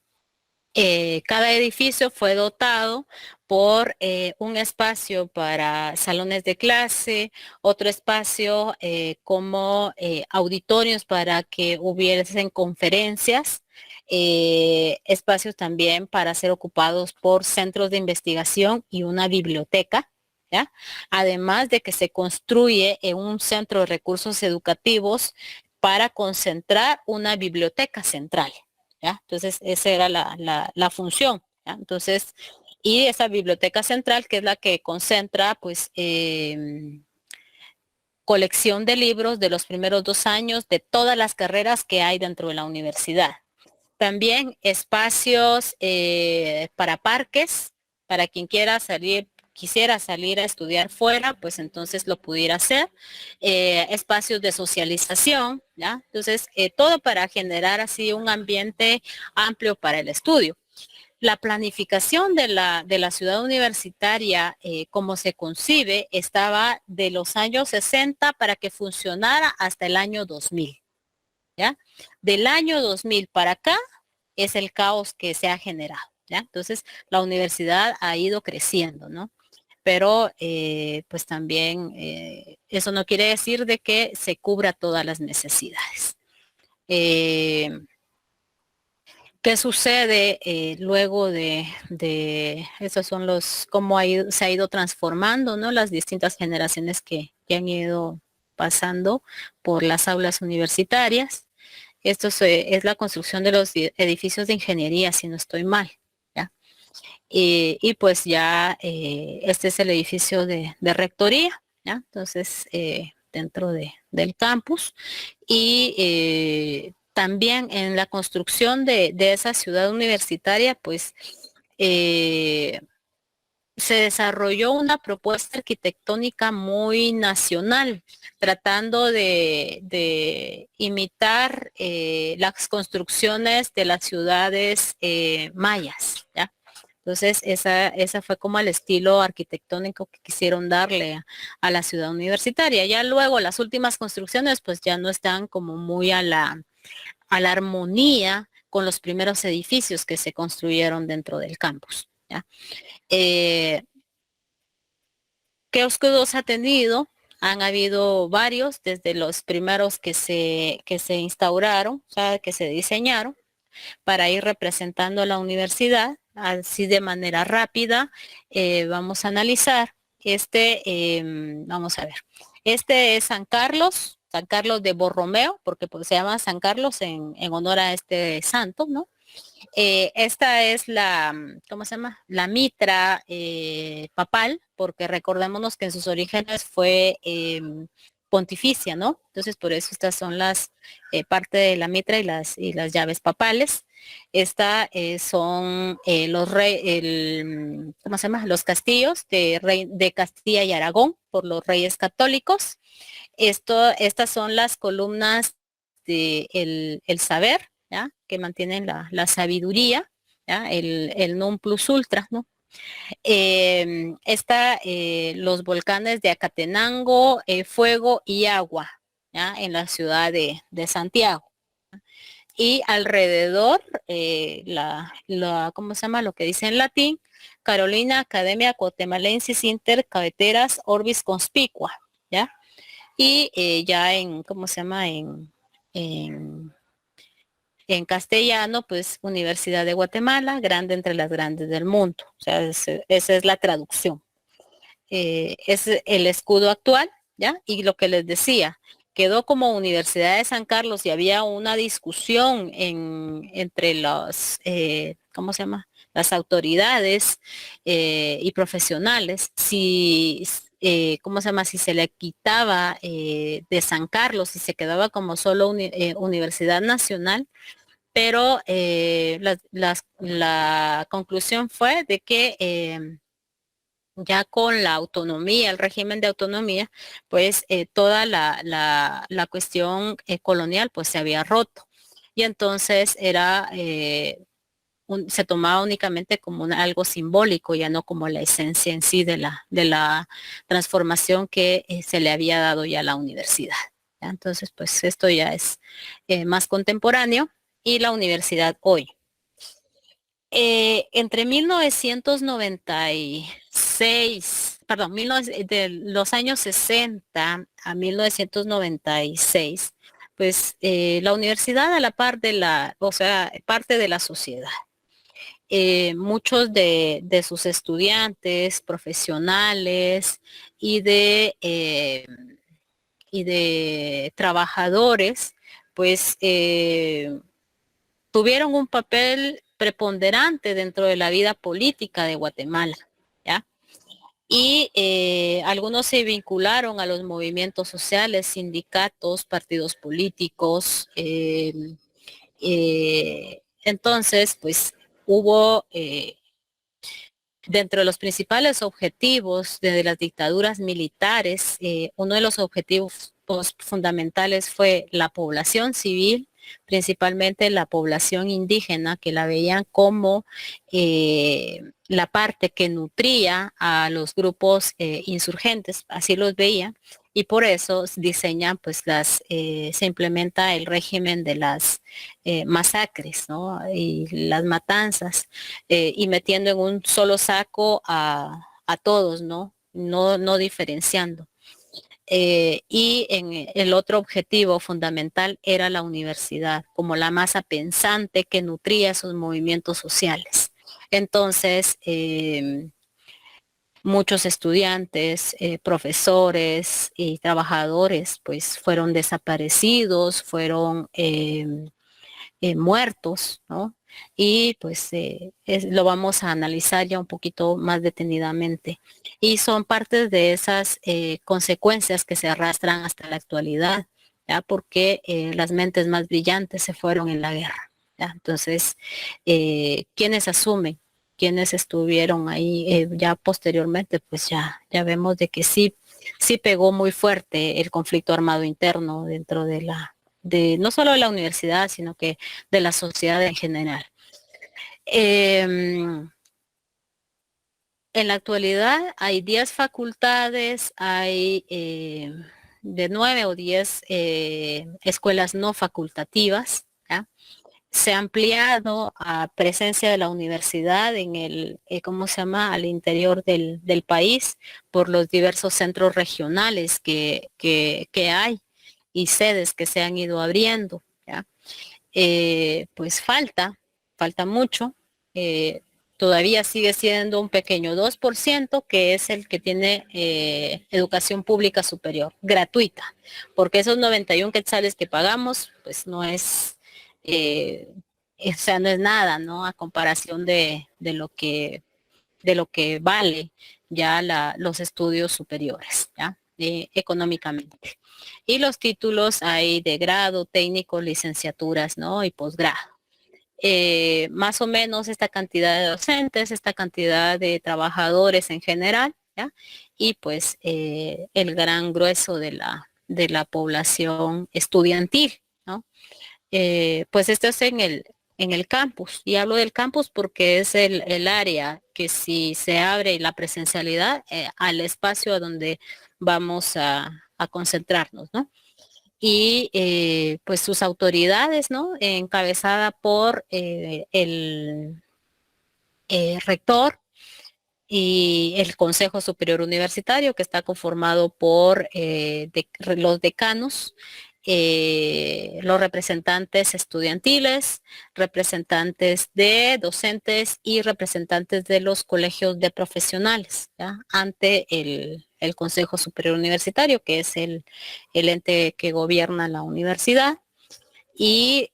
C: cada edificio fue dotado por un espacio para salones de clase, otro espacio como auditorios para que hubiesen conferencias, espacios también para ser ocupados por centros de investigación y una biblioteca, ¿ya? Además de que se construye en un centro de recursos educativos para concentrar una biblioteca central. ¿Ya? Entonces, esa era la función, ¿ya? Entonces, y esa biblioteca central, que es la que concentra, pues, colección de libros de los primeros 2 años de todas las carreras que hay dentro de la universidad. También espacios para parques, para quien quisiera salir a estudiar fuera, pues entonces lo pudiera hacer. Espacios de socialización, ¿ya? Entonces, todo para generar así un ambiente amplio para el estudio. La planificación de la ciudad universitaria, como se concibe, estaba de los años 60 para que funcionara hasta el año 2000, ¿ya? Del año 2000 para acá es el caos que se ha generado, ¿ya? Entonces, la universidad ha ido creciendo, ¿no? Pero pues también eso no quiere decir de que se cubra todas las necesidades. ¿Qué sucede luego esos son cómo se ha ido transformando, ¿no? Las distintas generaciones que han ido pasando por las aulas universitarias? Esto es la construcción de los edificios de ingeniería, si no estoy mal. Y pues ya este es el edificio de rectoría, ¿ya? Entonces, dentro del campus. Y también en la construcción de esa ciudad universitaria, pues se desarrolló una propuesta arquitectónica muy nacional, tratando de imitar las construcciones de las ciudades mayas, ¿ya? Entonces, esa fue como el estilo arquitectónico que quisieron darle a la ciudad universitaria. Ya luego las últimas construcciones pues ya no están como muy a la armonía con los primeros edificios que se construyeron dentro del campus, ¿ya? ¿Qué oscuros ha tenido? Han habido varios, desde los primeros que se instauraron, o sea, que se diseñaron para ir representando a la universidad, así de manera rápida. Vamos a analizar vamos a ver. Este es San Carlos de Borromeo, porque pues, se llama San Carlos en honor a este santo, ¿no? Esta es ¿cómo se llama? La mitra papal, porque recordémonos que en sus orígenes fue pontificia, ¿no? Entonces por eso estas son las parte de la mitra y las llaves papales. Esta son ¿cómo se llama? Los castillos de Castilla y Aragón por los reyes católicos. Estas son las columnas de el saber, ¿ya? Que mantienen la sabiduría, ¿ya? El non plus ultra, ¿no? Los volcanes de Acatenango, fuego y agua, ¿ya? En la ciudad de Santiago. Y alrededor, ¿cómo se llama? Lo que dice en latín, Carolina Academia Guatemalensis Inter Cabeteras Orbis Conspicua, ¿ya? Y ya en, ¿cómo se llama? En castellano, pues Universidad de Guatemala, grande entre las grandes del mundo. O sea, esa es la traducción. Es el escudo actual, ¿ya? Y lo que les decía, quedó como Universidad de San Carlos y había una discusión entre los, ¿cómo se llama? Las autoridades y profesionales, si, ¿cómo se llama? Si se le quitaba de San Carlos, si se quedaba como solo Universidad Nacional, pero la conclusión fue de que ya con la autonomía, el régimen de autonomía, pues toda la cuestión colonial pues se había roto. Y entonces era, se tomaba únicamente como algo simbólico, ya no como la esencia en sí de la transformación que se le había dado ya a la universidad. ¿Ya? Entonces, pues esto ya es más contemporáneo y la universidad hoy. Entre 1996, perdón, de los años 60 a 1996, pues la universidad a la par de o sea, parte de la sociedad. Muchos de sus estudiantes, profesionales y de trabajadores, pues tuvieron un papel preponderante dentro de la vida política de Guatemala, ¿ya? Y algunos se vincularon a los movimientos sociales, sindicatos, partidos políticos. Entonces, pues hubo dentro de los principales objetivos de las dictaduras militares, uno de los objetivos fundamentales fue la población civil, principalmente la población indígena, que la veían como la parte que nutría a los grupos insurgentes, así los veían, y por eso diseñan, pues se implementa el régimen de las masacres, ¿no? Y las matanzas, y metiendo en un solo saco a todos, ¿no? No diferenciando. Y en el otro objetivo fundamental era la universidad, como la masa pensante que nutría esos movimientos sociales. Entonces, muchos estudiantes, profesores y trabajadores, pues fueron desaparecidos, fueron muertos, ¿no? Y pues lo vamos a analizar ya un poquito más detenidamente. Y son parte de esas consecuencias que se arrastran hasta la actualidad, ¿ya? Porque las mentes más brillantes se fueron en la guerra, ¿ya? Entonces, ¿quiénes asumen? Quienes estuvieron ahí ya posteriormente, pues ya vemos de que sí pegó muy fuerte el conflicto armado interno dentro de no solo de la universidad, sino que de la sociedad en general. En la actualidad hay 10 facultades, hay de 9 o 10 escuelas no facultativas, ¿ya? Se ha ampliado a presencia de la universidad en el, ¿cómo se llama?, al interior del país por los diversos centros regionales que hay y sedes que se han ido abriendo, ¿ya? Pues falta mucho. Todavía sigue siendo un pequeño 2% que es el que tiene educación pública superior, gratuita, porque esos 91 quetzales que pagamos, pues no es, o sea, no es nada, ¿no? A comparación de lo que vale ya los estudios superiores, ¿ya? Económicamente. Y los títulos hay de grado, técnico, licenciaturas, ¿no? Y posgrado. Más o menos esta cantidad de docentes, esta cantidad de trabajadores en general, ¿ya? Y pues el gran grueso de la población estudiantil, ¿no? Pues esto es en el campus, y hablo del campus porque es el área que si se abre la presencialidad al espacio a donde vamos a concentrarnos, ¿no? y pues sus autoridades, ¿no? Encabezada por el rector y el Consejo Superior Universitario, que está conformado por los decanos, los representantes estudiantiles, representantes de docentes y representantes de los colegios de profesionales, ¿ya? Ante el Consejo Superior Universitario, que es el ente que gobierna la universidad. Y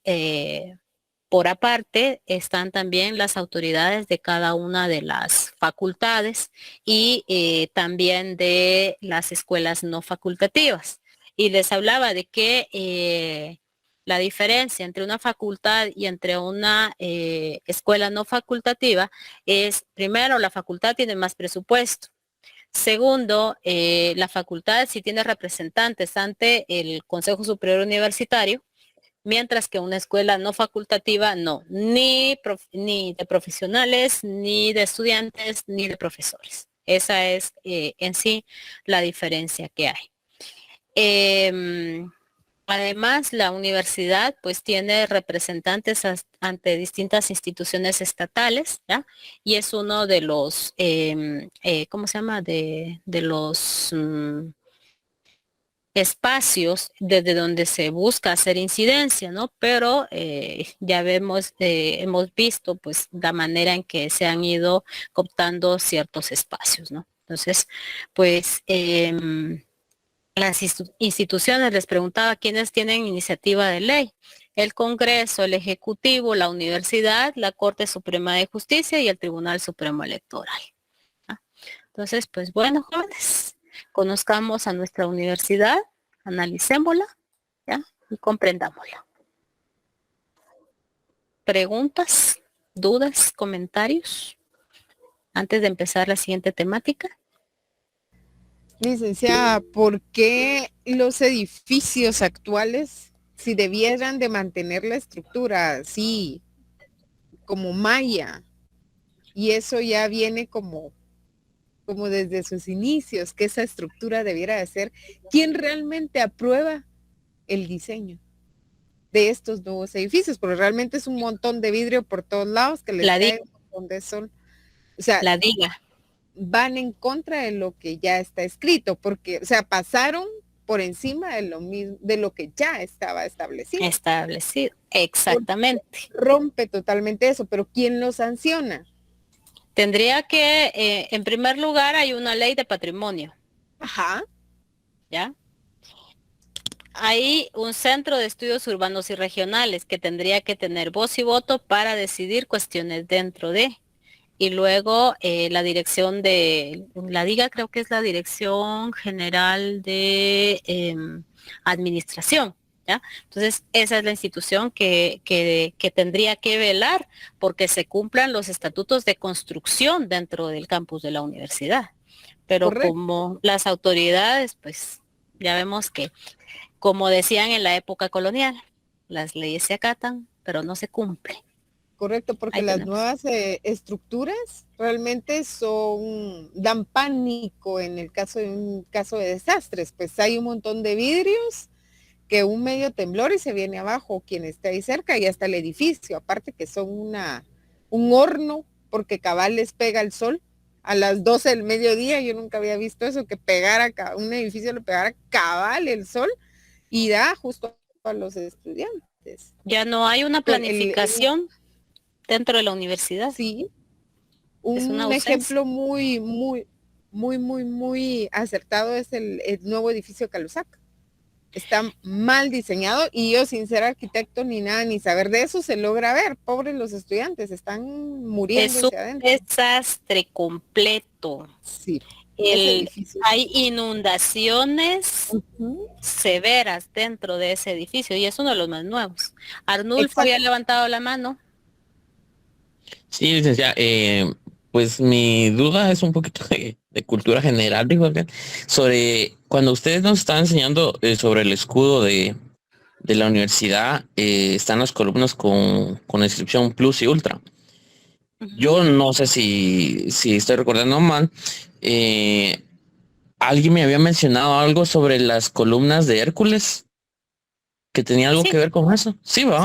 C: por aparte están también las autoridades de cada una de las facultades y también de las escuelas no facultativas. Y les hablaba de que la diferencia entre una facultad y entre una escuela no facultativa es, primero, la facultad tiene más presupuesto. Segundo, la facultad sí tiene representantes ante el Consejo Superior Universitario, mientras que una escuela no facultativa no, ni de profesionales, ni de estudiantes, ni de profesores. Esa es en sí la diferencia que hay. Además, la universidad pues tiene representantes ante distintas instituciones estatales, ¿ya? Y es uno de los, ¿cómo se llama? De los espacios desde donde se busca hacer incidencia, ¿no? Pero ya hemos visto pues la manera en que se han ido cooptando ciertos espacios, ¿no? Entonces, pues las instituciones, les preguntaba quiénes tienen iniciativa de ley: el Congreso, el Ejecutivo, la Universidad, la Corte Suprema de Justicia y el Tribunal Supremo Electoral, ¿no? Entonces, pues bueno, jóvenes, conozcamos a nuestra universidad, analicémosla, ¿ya? Y comprendámosla. ¿Preguntas, dudas, comentarios antes de empezar la siguiente temática?
D: Licenciada, ¿por qué los edificios actuales, si debieran de mantener la estructura así, como maya, y eso ya viene como desde sus inicios, que esa estructura debiera de ser, quién realmente aprueba el diseño de estos nuevos edificios? Porque realmente es un montón de vidrio por todos lados que les cae un montón de sol. O sea,
C: la diga.
D: Van en contra de lo que ya está escrito, porque, o sea, pasaron por encima de lo mismo, de lo que ya estaba establecido.
C: Establecido, exactamente.
D: Rompe totalmente eso, pero ¿quién lo sanciona?
C: Tendría que, en primer lugar, hay una ley de patrimonio.
D: Ajá.
C: ¿Ya? Hay un centro de estudios urbanos y regionales que tendría que tener voz y voto para decidir cuestiones dentro de. Y luego la dirección de, la DIGA creo que es la Dirección General de Administración, ¿ya? Entonces, esa es la institución que tendría que velar porque se cumplan los estatutos de construcción dentro del campus de la universidad. Pero correcto, como las autoridades, pues ya vemos que, como decían en la época colonial, las leyes se acatan, pero no se cumplen.
D: Correcto, porque las nuevas estructuras realmente dan pánico en el caso de un caso de desastres. Pues hay un montón de vidrios que un medio temblor y se viene abajo quien está ahí cerca y hasta el edificio, aparte que son un horno, porque cabal les pega el sol a las 12 del mediodía. Yo nunca había visto eso, que un edificio le pegara cabal el sol y da justo a los estudiantes.
C: Ya no hay una planificación dentro de la universidad.
D: Sí, un ejemplo muy acertado es el nuevo edificio Calusac. Está mal diseñado y yo, sin ser arquitecto ni nada, ni saber de eso, se logra ver. Pobres los estudiantes, están muriendo hacia adentro.
C: Es un desastre completo.
D: Sí.
C: Hay inundaciones severas dentro de ese edificio y es uno de los más nuevos. Arnulfo había levantado la mano.
E: Sí, licenciada, pues mi duda es un poquito de cultura general, digo, sobre cuando ustedes nos están enseñando sobre el escudo de la universidad, están las columnas con inscripción Plus y Ultra. Yo no sé si estoy recordando mal, alguien me había mencionado algo sobre las columnas de Hércules. que tenía algo
C: Sí,
E: que ver con eso. Sí, va.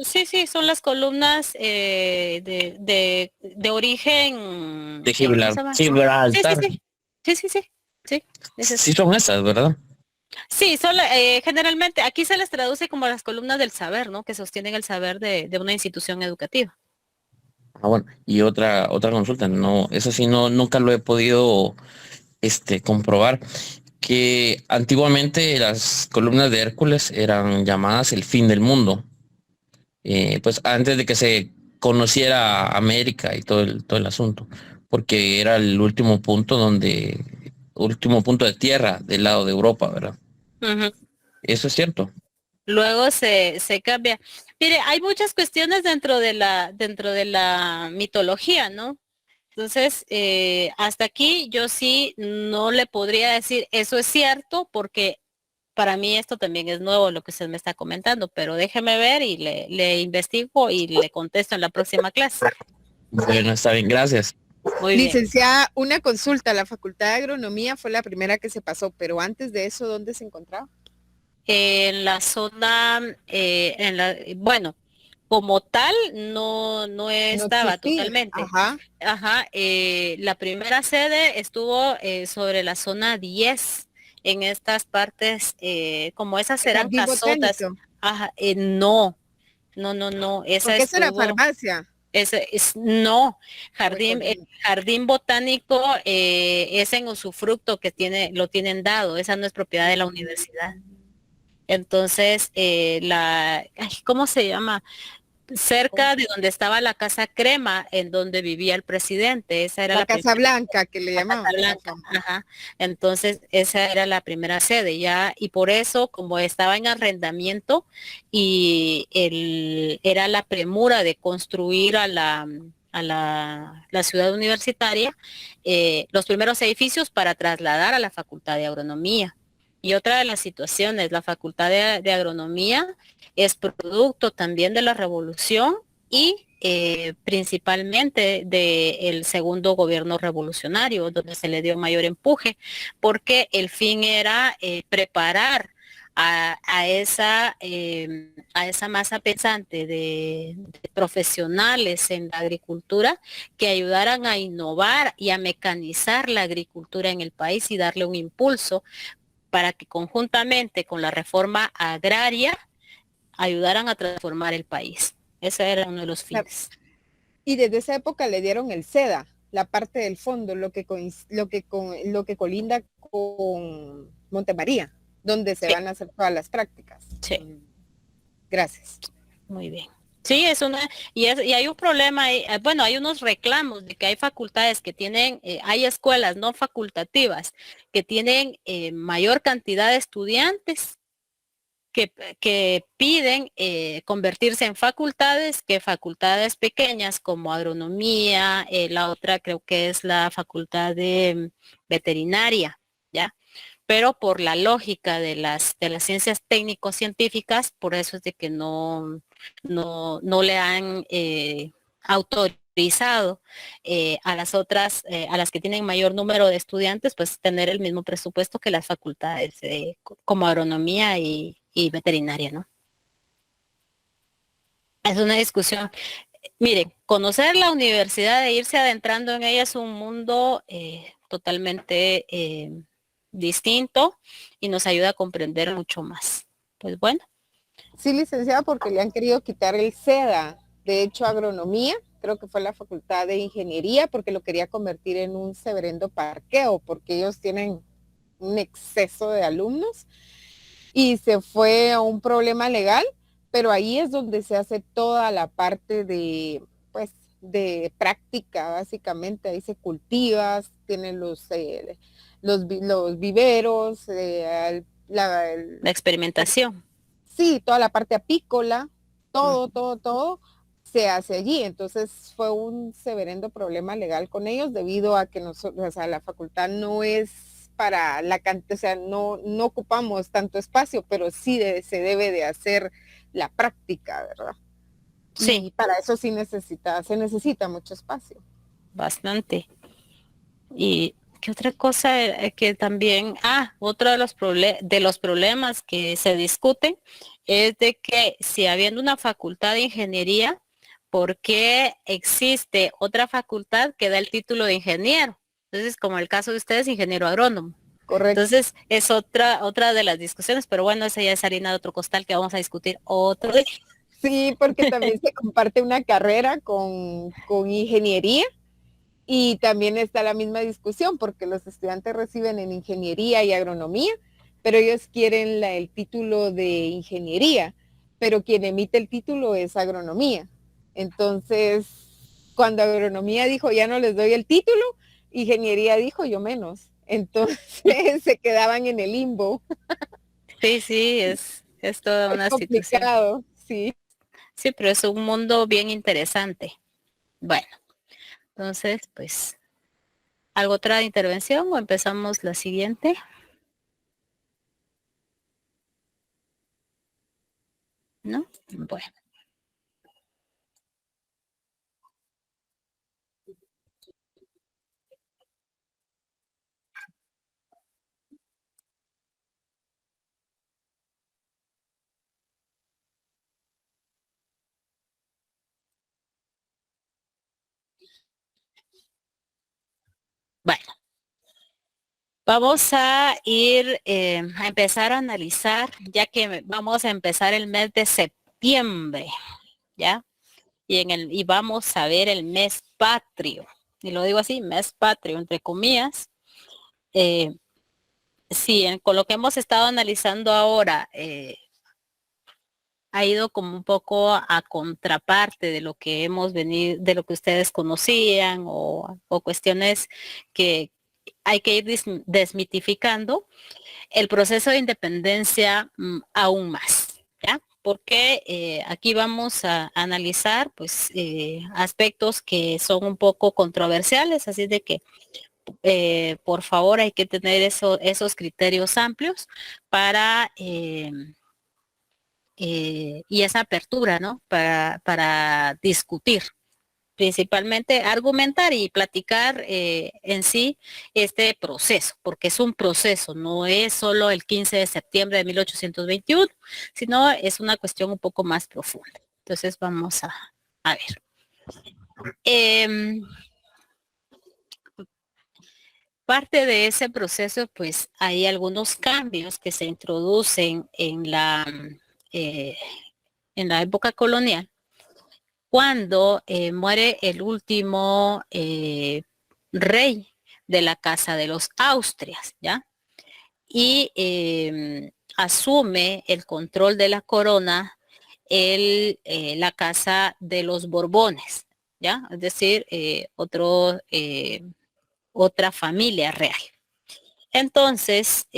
C: sí, son las columnas de origen,
E: De
C: ¿cómo se llama? Sí, sí,
E: Gibraltar.
C: sí, sí, sí, sí, sí, es eso.
E: Sí son esas, ¿verdad?
C: Sí, generalmente aquí se les traduce como las columnas del saber, ¿no? Que sostienen el saber de una institución educativa.
E: Ah, bueno, y otra consulta, no, eso sí no, nunca lo he podido comprobar, que antiguamente las columnas de Hércules eran llamadas el fin del mundo. Pues antes de que se conociera América y todo el asunto, porque era el último punto de tierra del lado de Europa, ¿verdad?
C: Ujú.
E: Eso es cierto.
C: Luego se cambia. Mire, hay muchas cuestiones dentro de la mitología, ¿no? Entonces, hasta aquí yo sí no le podría decir eso es cierto, porque para mí esto también es nuevo lo que usted me está comentando, pero déjeme ver y le investigo y le contesto en la próxima clase.
E: Bueno, está bien, gracias.
C: Muy bien.
D: Licenciada, una consulta. La Facultad de Agronomía fue la primera que se pasó, pero antes de eso, ¿dónde se encontraba?
C: En la zona, bueno, como tal, no
D: No
C: estaba
D: existía.
C: totalmente.
D: Ajá.
C: Ajá, la primera sede estuvo sobre la zona 10, en estas partes, como esas
D: El
C: eran
D: jardín
C: casotas.
D: botánico.
C: Ajá, no, esa
D: Porque eso era
C: estuvo,
D: farmacia.
C: no,
D: O el
C: el
D: jardín.
C: jardín botánico es en usufructo que lo tienen dado, esa no es propiedad de la universidad. Entonces, ¿cómo se llama? Cerca de donde estaba la Casa Crema, en donde vivía el presidente, esa era
D: La
C: la
D: Casa
C: primera,
D: Blanca, que le
C: la Casa
D: llamaban, la
C: Blanca,
D: famosa.
C: ajá. Entonces, esa era la primera sede ya, y por eso, como estaba en arrendamiento, y era la premura de construir la ciudad universitaria, los primeros edificios para trasladar a la Facultad de Agronomía. Y otra de las situaciones, la Facultad de Agronomía es producto también de la revolución y principalmente del segundo gobierno revolucionario, donde se le dio mayor empuje, porque el fin era preparar a esa masa pensante de profesionales en la agricultura que ayudaran a innovar y a mecanizar la agricultura en el país y darle un impulso para que conjuntamente con la reforma agraria ayudaran a transformar el país. Ese era uno de los fines.
D: Y desde esa época le dieron el SEDA, la parte del fondo, lo que colinda con Montemaría, donde se
C: Sí,
D: van a hacer todas las prácticas.
C: sí,
D: Gracias.
C: muy bien. Sí, y hay un problema, bueno, hay unos reclamos de que hay facultades que tienen, hay escuelas no facultativas que tienen mayor cantidad de estudiantes que piden convertirse en facultades, que facultades pequeñas como agronomía, la otra creo que es la facultad de veterinaria, ¿ya? Pero por la lógica de las ciencias técnico-científicas, por eso es de que no le han autorizado a las otras, a las que tienen mayor número de estudiantes, pues tener el mismo presupuesto que las facultades como agronomía y veterinaria, ¿no? Es una discusión. Miren, conocer la universidad e irse adentrando en ella es un mundo totalmente distinto y nos ayuda a comprender mucho más. Pues bueno,
D: Sí, licenciada, porque le han querido quitar el SEDA. De hecho, agronomía, creo que fue la Facultad de Ingeniería, porque lo quería convertir en un severendo parqueo, porque ellos tienen un exceso de alumnos y se fue a un problema legal, pero ahí es donde se hace toda la parte de, pues, de práctica, básicamente. Ahí se cultiva, tienen los viveros,
C: la experimentación.
D: sí, toda la parte apícola, todo se hace allí. Entonces fue un severendo problema legal con ellos debido a que nosotros, o sea, la facultad no es para la cantidad, o sea, no ocupamos tanto espacio, pero sí se debe de hacer la práctica, ¿verdad?
C: Sí,
D: Y para eso sí se necesita mucho espacio.
C: bastante. Y ¿qué otra cosa que también, otro de los problemas que se discuten es de que si habiendo una facultad de ingeniería, ¿por qué existe otra facultad que da el título de ingeniero? Entonces, como el caso de ustedes, ingeniero agrónomo.
D: Correcto.
C: Entonces, es otra de las discusiones, pero bueno, esa ya es harina de otro costal que vamos a discutir otro día.
D: Sí, porque también se comparte una carrera con ingeniería y también está la misma discusión porque los estudiantes reciben en ingeniería y agronomía, pero ellos quieren el título de ingeniería, pero quien emite el título es agronomía. Entonces, cuando agronomía dijo ya no les doy el título, ingeniería dijo yo menos. Entonces se quedaban en el limbo.
C: Sí, es toda una situación.
D: Complicado, sí.
C: Sí, pero es un mundo bien interesante. Bueno, entonces, pues, ¿algo otra intervención o empezamos la siguiente? ¿No? Bueno. Bueno, vamos a ir a empezar a analizar, ya que vamos a empezar el mes de septiembre, ¿ya? Y vamos a ver el mes patrio. Y lo digo así, mes patrio, entre comillas. Sí, con lo que hemos estado analizando ahora, ha ido como un poco a contraparte de lo que hemos venido, de lo que ustedes conocían o cuestiones que hay que ir desmitificando el proceso de independencia aún más, ¿ya? Porque aquí vamos a analizar pues aspectos que son un poco controversiales, así de que por favor hay que tener esos criterios amplios para y esa apertura, ¿no? Para discutir, principalmente argumentar y platicar en sí este proceso, porque es un proceso, no es solo el 15 de septiembre de 1821, sino es una cuestión un poco más profunda. Entonces vamos a ver. Parte de ese proceso, pues hay algunos cambios que se introducen eh, en la época colonial cuando muere el último rey de la Casa de los Austrias, ¿ya? Y asume el control de la corona la Casa de los Borbones, ¿ya? Es decir, otra familia real. Entonces,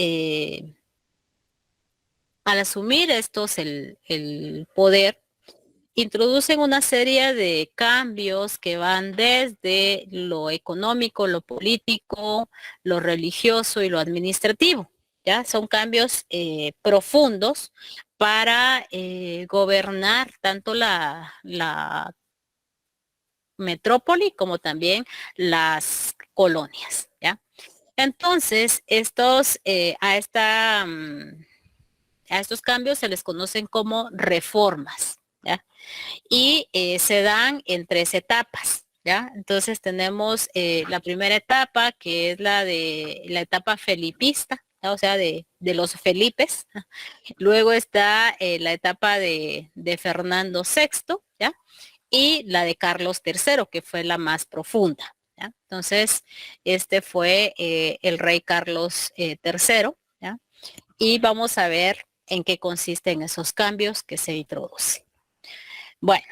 C: al asumir estos el poder, introducen una serie de cambios que van desde lo económico, lo político, lo religioso y lo administrativo. ¿Ya? Son cambios profundos para gobernar tanto la metrópoli como también las colonias. ¿Ya? Entonces, a estos cambios se les conocen como reformas. ¿Ya? Y se dan en 3 etapas, ¿ya? Entonces tenemos la primera etapa, que es la etapa felipista, ¿ya? O sea, de los Felipes. Luego está la etapa de Fernando VI, ¿ya? Y la de Carlos III, que fue la más profunda, ¿ya? Entonces, este fue el rey Carlos III, ¿ya? Y vamos a ver en qué consisten esos cambios que se introducen. Bueno,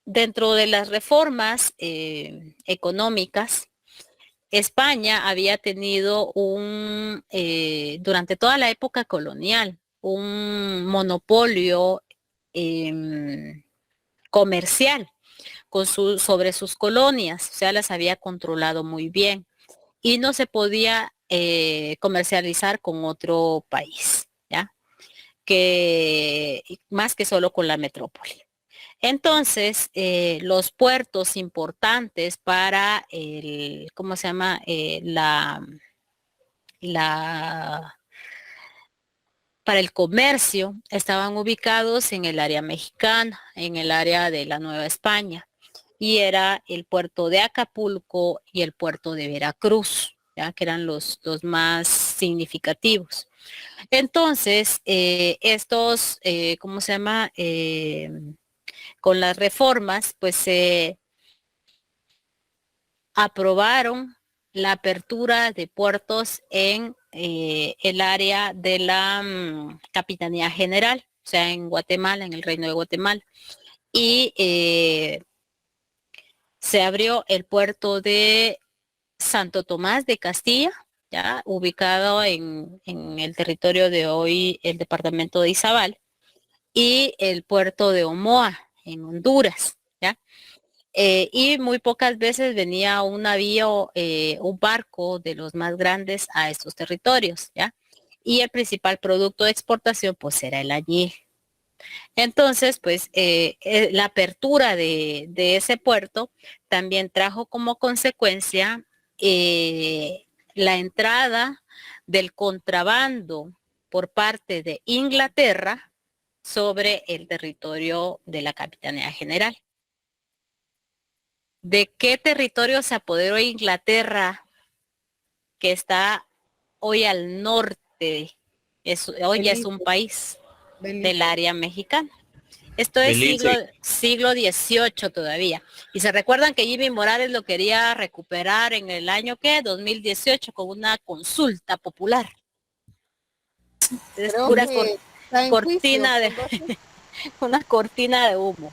C: dentro de las reformas económicas, España había tenido durante toda la época colonial, un monopolio comercial sobre sus colonias, o sea, las había controlado muy bien y no se podía comercializar con otro país, ¿ya? Más que solo con la metrópoli. Entonces, los puertos importantes para el, ¿cómo se llama? La para el comercio estaban ubicados en el área mexicana, en el área de la Nueva España, y era el puerto de Acapulco y el puerto de Veracruz, ya que eran los más significativos. Entonces, estos, ¿cómo se llama? Con las reformas, pues se aprobaron la apertura de puertos en el área de la Capitanía General, o sea, en Guatemala, en el Reino de Guatemala. Y se abrió el puerto de Santo Tomás de Castilla, ya ubicado en el territorio de hoy el departamento de Izabal, y el puerto de Omoa, en Honduras, ¿ya? Y muy pocas veces venía un navío, un barco de los más grandes a estos territorios, ¿ya? Y el principal producto de exportación, pues, era el añil. Entonces, pues, la apertura de ese puerto también trajo como consecuencia la entrada del contrabando por parte de Inglaterra sobre el territorio de la Capitanía General. ¿De qué territorio se apoderó Inglaterra, que está hoy al norte? Hoy ya es un país del área mexicana. Esto es siglo XVIII todavía. Y se recuerdan que Jimmy Morales lo quería recuperar en el año, ¿qué? 2018, con una consulta popular. Es pura cortina de una cortina de humo.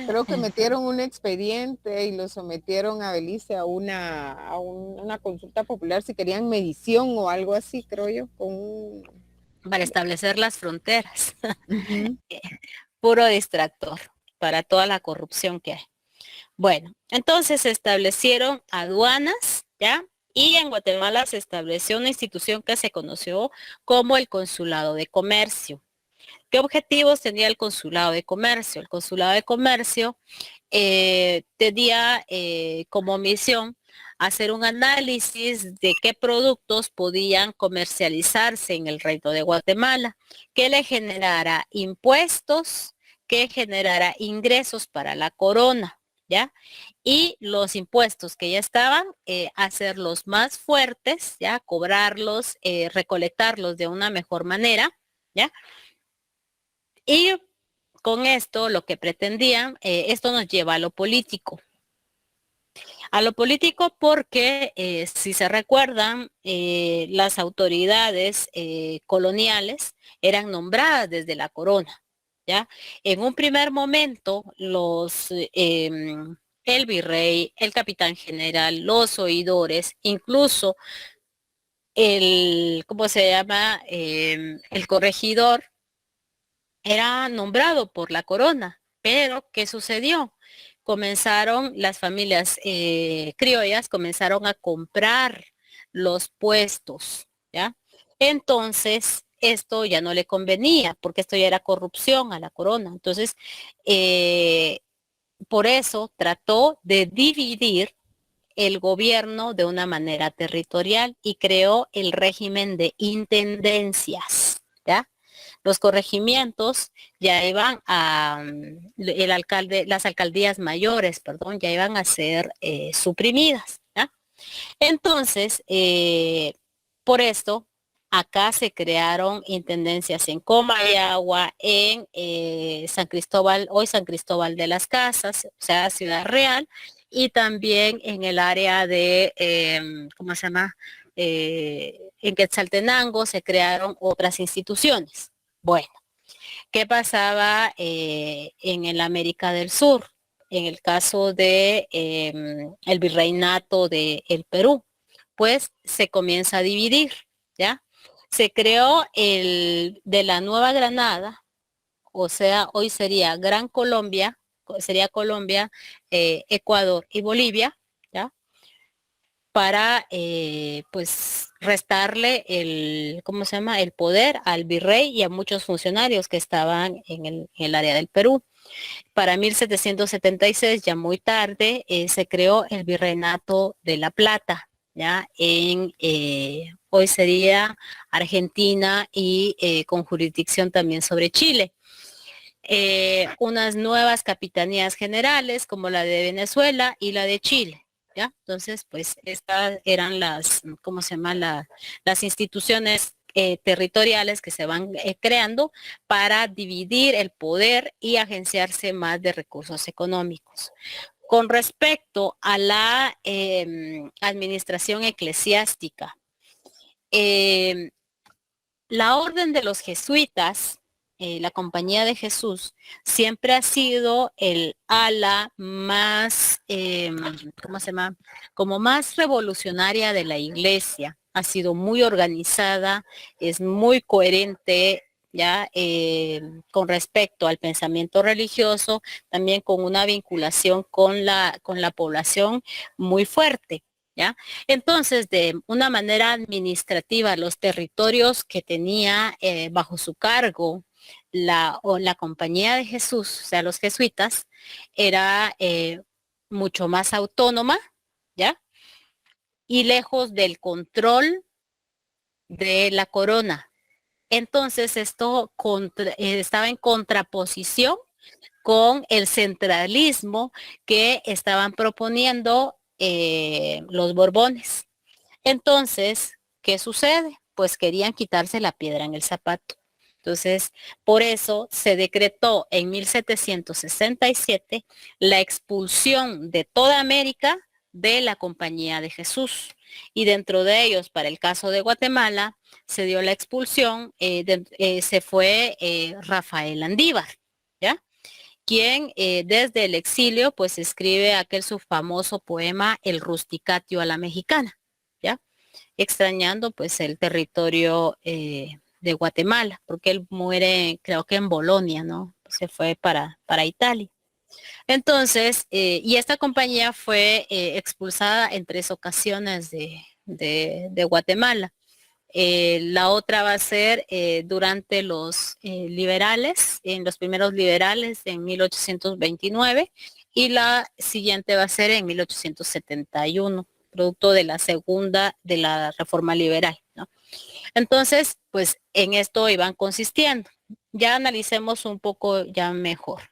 D: Creo que metieron un expediente y lo sometieron a Belice a una consulta popular si querían medición o algo así, creo yo,
C: para establecer las fronteras. Puro distractor para toda la corrupción que hay. Bueno, entonces se establecieron aduanas, ¿ya? Y en Guatemala se estableció una institución que se conoció como el Consulado de Comercio. ¿Qué objetivos tenía el Consulado de Comercio? El Consulado de Comercio tenía como misión hacer un análisis de qué productos podían comercializarse en el Reino de Guatemala, que le generara impuestos, que generara ingresos para la corona, ¿ya? Y los impuestos que ya estaban, hacerlos más fuertes, ¿ya? Cobrarlos, recolectarlos de una mejor manera, ¿ya? Y con esto lo que pretendían, esto nos lleva a lo político. A lo político porque, si se recuerdan, las autoridades coloniales eran nombradas desde la corona, ¿ya? En un primer momento, el virrey, el capitán general, los oidores, incluso ¿cómo se llama? El corregidor, era nombrado por la corona, pero ¿qué sucedió? Comenzaron las familias criollas, comenzaron a comprar los puestos, ¿ya? Entonces, esto ya no le convenía, porque esto ya era corrupción a la corona. Entonces, por eso trató de dividir el gobierno de una manera territorial y creó el régimen de intendencias, ¿ya? Los corregimientos ya iban a, las alcaldías mayores, perdón, ya iban a ser suprimidas, ¿ya? Entonces, por esto, acá se crearon intendencias en Comayagua, en San Cristóbal, hoy San Cristóbal de las Casas, o sea, Ciudad Real, y también en el área de, ¿cómo se llama? En Quetzaltenango se crearon otras instituciones. Bueno, ¿qué pasaba en el América del Sur? En el caso de el virreinato de el Perú, pues se comienza a dividir, ¿ya? Se creó el de la Nueva Granada, o sea, hoy sería Gran Colombia, sería Colombia, Ecuador y Bolivia, ¿ya? Para pues restarle el, ¿cómo se llama? El poder al virrey y a muchos funcionarios que estaban en el área del Perú. Para 1776, ya muy tarde, se creó el Virreinato de La Plata, ya en hoy sería Argentina y con jurisdicción también sobre Chile. Unas nuevas capitanías generales como la de Venezuela y la de Chile. ¿Ya? Entonces, pues estas eran las, ¿cómo se llama? Las instituciones territoriales que se van creando para dividir el poder y agenciarse más de recursos económicos. Con respecto a la administración eclesiástica, la orden de los jesuitas, la Compañía de Jesús, siempre ha sido el ala más, ¿cómo se llama? Como más revolucionaria de la iglesia. Ha sido muy organizada, es muy coherente, ya con respecto al pensamiento religioso, también con una vinculación con la población muy fuerte. ¿Ya? Entonces, de una manera administrativa, los territorios que tenía bajo su cargo la Compañía de Jesús, o sea, los jesuitas, era mucho más autónoma, ¿ya? Y lejos del control de la corona. Entonces, esto estaba en contraposición con el centralismo que estaban proponiendo los Borbones. Entonces, ¿qué sucede? Pues querían quitarse la piedra en el zapato. Entonces, por eso se decretó en 1767 la expulsión de toda América de la Compañía de Jesús. Y dentro de ellos, para el caso de Guatemala, se dio la expulsión, se fue Rafael Andívar, ¿ya? Quien desde el exilio pues escribe aquel su famoso poema El Rusticatio a la Mexicana, ¿ya? Extrañando pues el territorio de Guatemala, porque él muere creo que en Bolonia, ¿no? Se fue para Italia. Entonces, y esta compañía fue expulsada en 3 ocasiones de Guatemala. La otra va a ser durante los liberales, en los primeros liberales en 1829 y la siguiente va a ser en 1871, producto de la segunda de la reforma liberal, ¿no? Entonces, pues en esto iban consistiendo. Ya analicemos un poco ya mejor.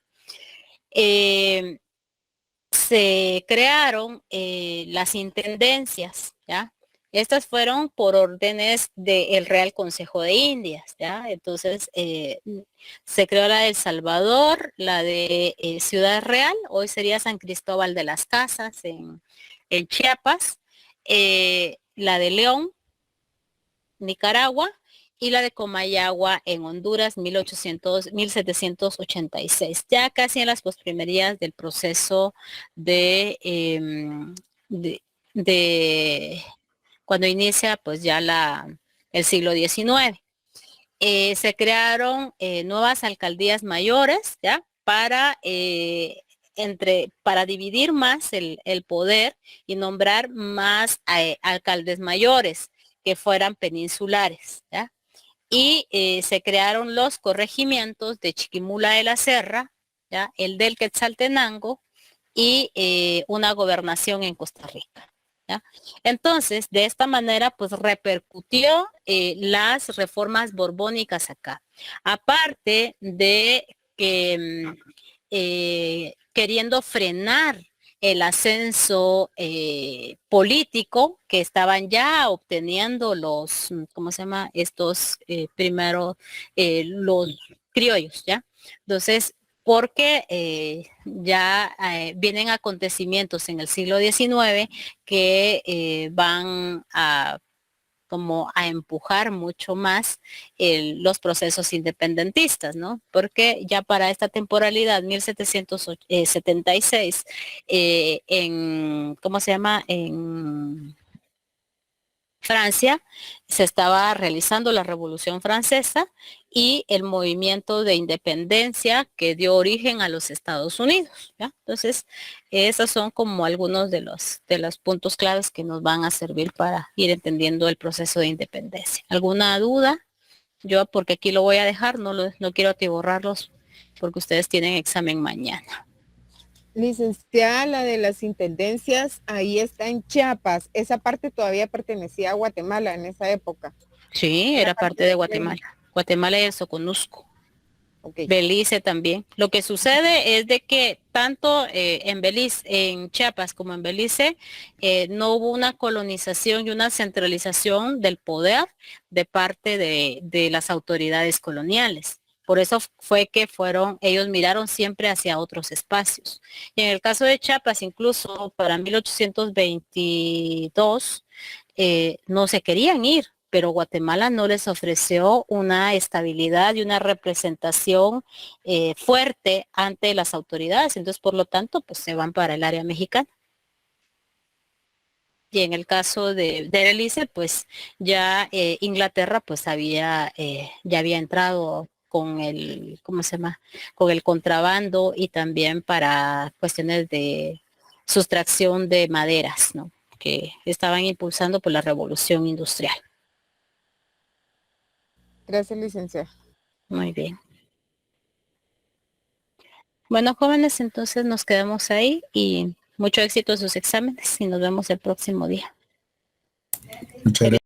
C: Se crearon las intendencias, ¿ya? Estas fueron por órdenes del Real Consejo de Indias, ¿ya? Entonces, se creó la de El Salvador, la de Ciudad Real, hoy sería San Cristóbal de las Casas en Chiapas, la de León, Nicaragua, y la de Comayagua en Honduras, 1786, ya casi en las postrimerías del proceso de cuando inicia pues ya el siglo XIX. Se crearon nuevas alcaldías mayores, ¿ya? Para dividir más el poder y nombrar más alcaldes mayores que fueran peninsulares, ¿ya? Y se crearon los corregimientos de Chiquimula de la Serra, ¿ya? El del Quetzaltenango y una gobernación en Costa Rica, ¿ya? Entonces, de esta manera, pues repercutió las reformas borbónicas acá. Aparte de que queriendo frenar el ascenso político que estaban ya obteniendo los, ¿cómo se llama? Estos primero, los criollos, ¿ya? Entonces, porque ya vienen acontecimientos en el siglo XIX que van a como a empujar mucho más los procesos independentistas, ¿no? Porque ya para esta temporalidad, 1776, ¿cómo se llama? En Francia se estaba realizando la Revolución Francesa y el movimiento de independencia que dio origen a los Estados Unidos, ¿ya? Entonces, esos son como algunos de los puntos claves que nos van a servir para ir entendiendo el proceso de independencia. ¿Alguna duda? Yo, porque aquí lo voy a dejar, no quiero atiborrar porque ustedes tienen examen mañana.
D: Licenciada, la de las intendencias, ahí está en Chiapas. Esa parte todavía pertenecía a Guatemala en esa época.
C: Sí, era parte de Guatemala. Guatemala y el Soconusco.
D: Ok.
C: Belice también. Lo que sucede es de que tanto en Belice, en Chiapas como en Belice, no hubo una colonización y una centralización del poder de parte de las autoridades coloniales. Por eso fue que ellos miraron siempre hacia otros espacios. Y en el caso de Chiapas, incluso para 1822, no se querían ir, pero Guatemala no les ofreció una estabilidad y una representación fuerte ante las autoridades. Entonces, por lo tanto, pues se van para el área mexicana. Y en el caso de Belice, pues ya Inglaterra pues ya había entrado con el, ¿cómo se llama? Con el contrabando y también para cuestiones de sustracción de maderas, ¿no? Que estaban impulsando por la revolución industrial.
D: Gracias, licenciada.
C: Muy bien. Bueno, jóvenes, entonces nos quedamos ahí y mucho éxito en sus exámenes y nos vemos el próximo día.
G: Muchas gracias.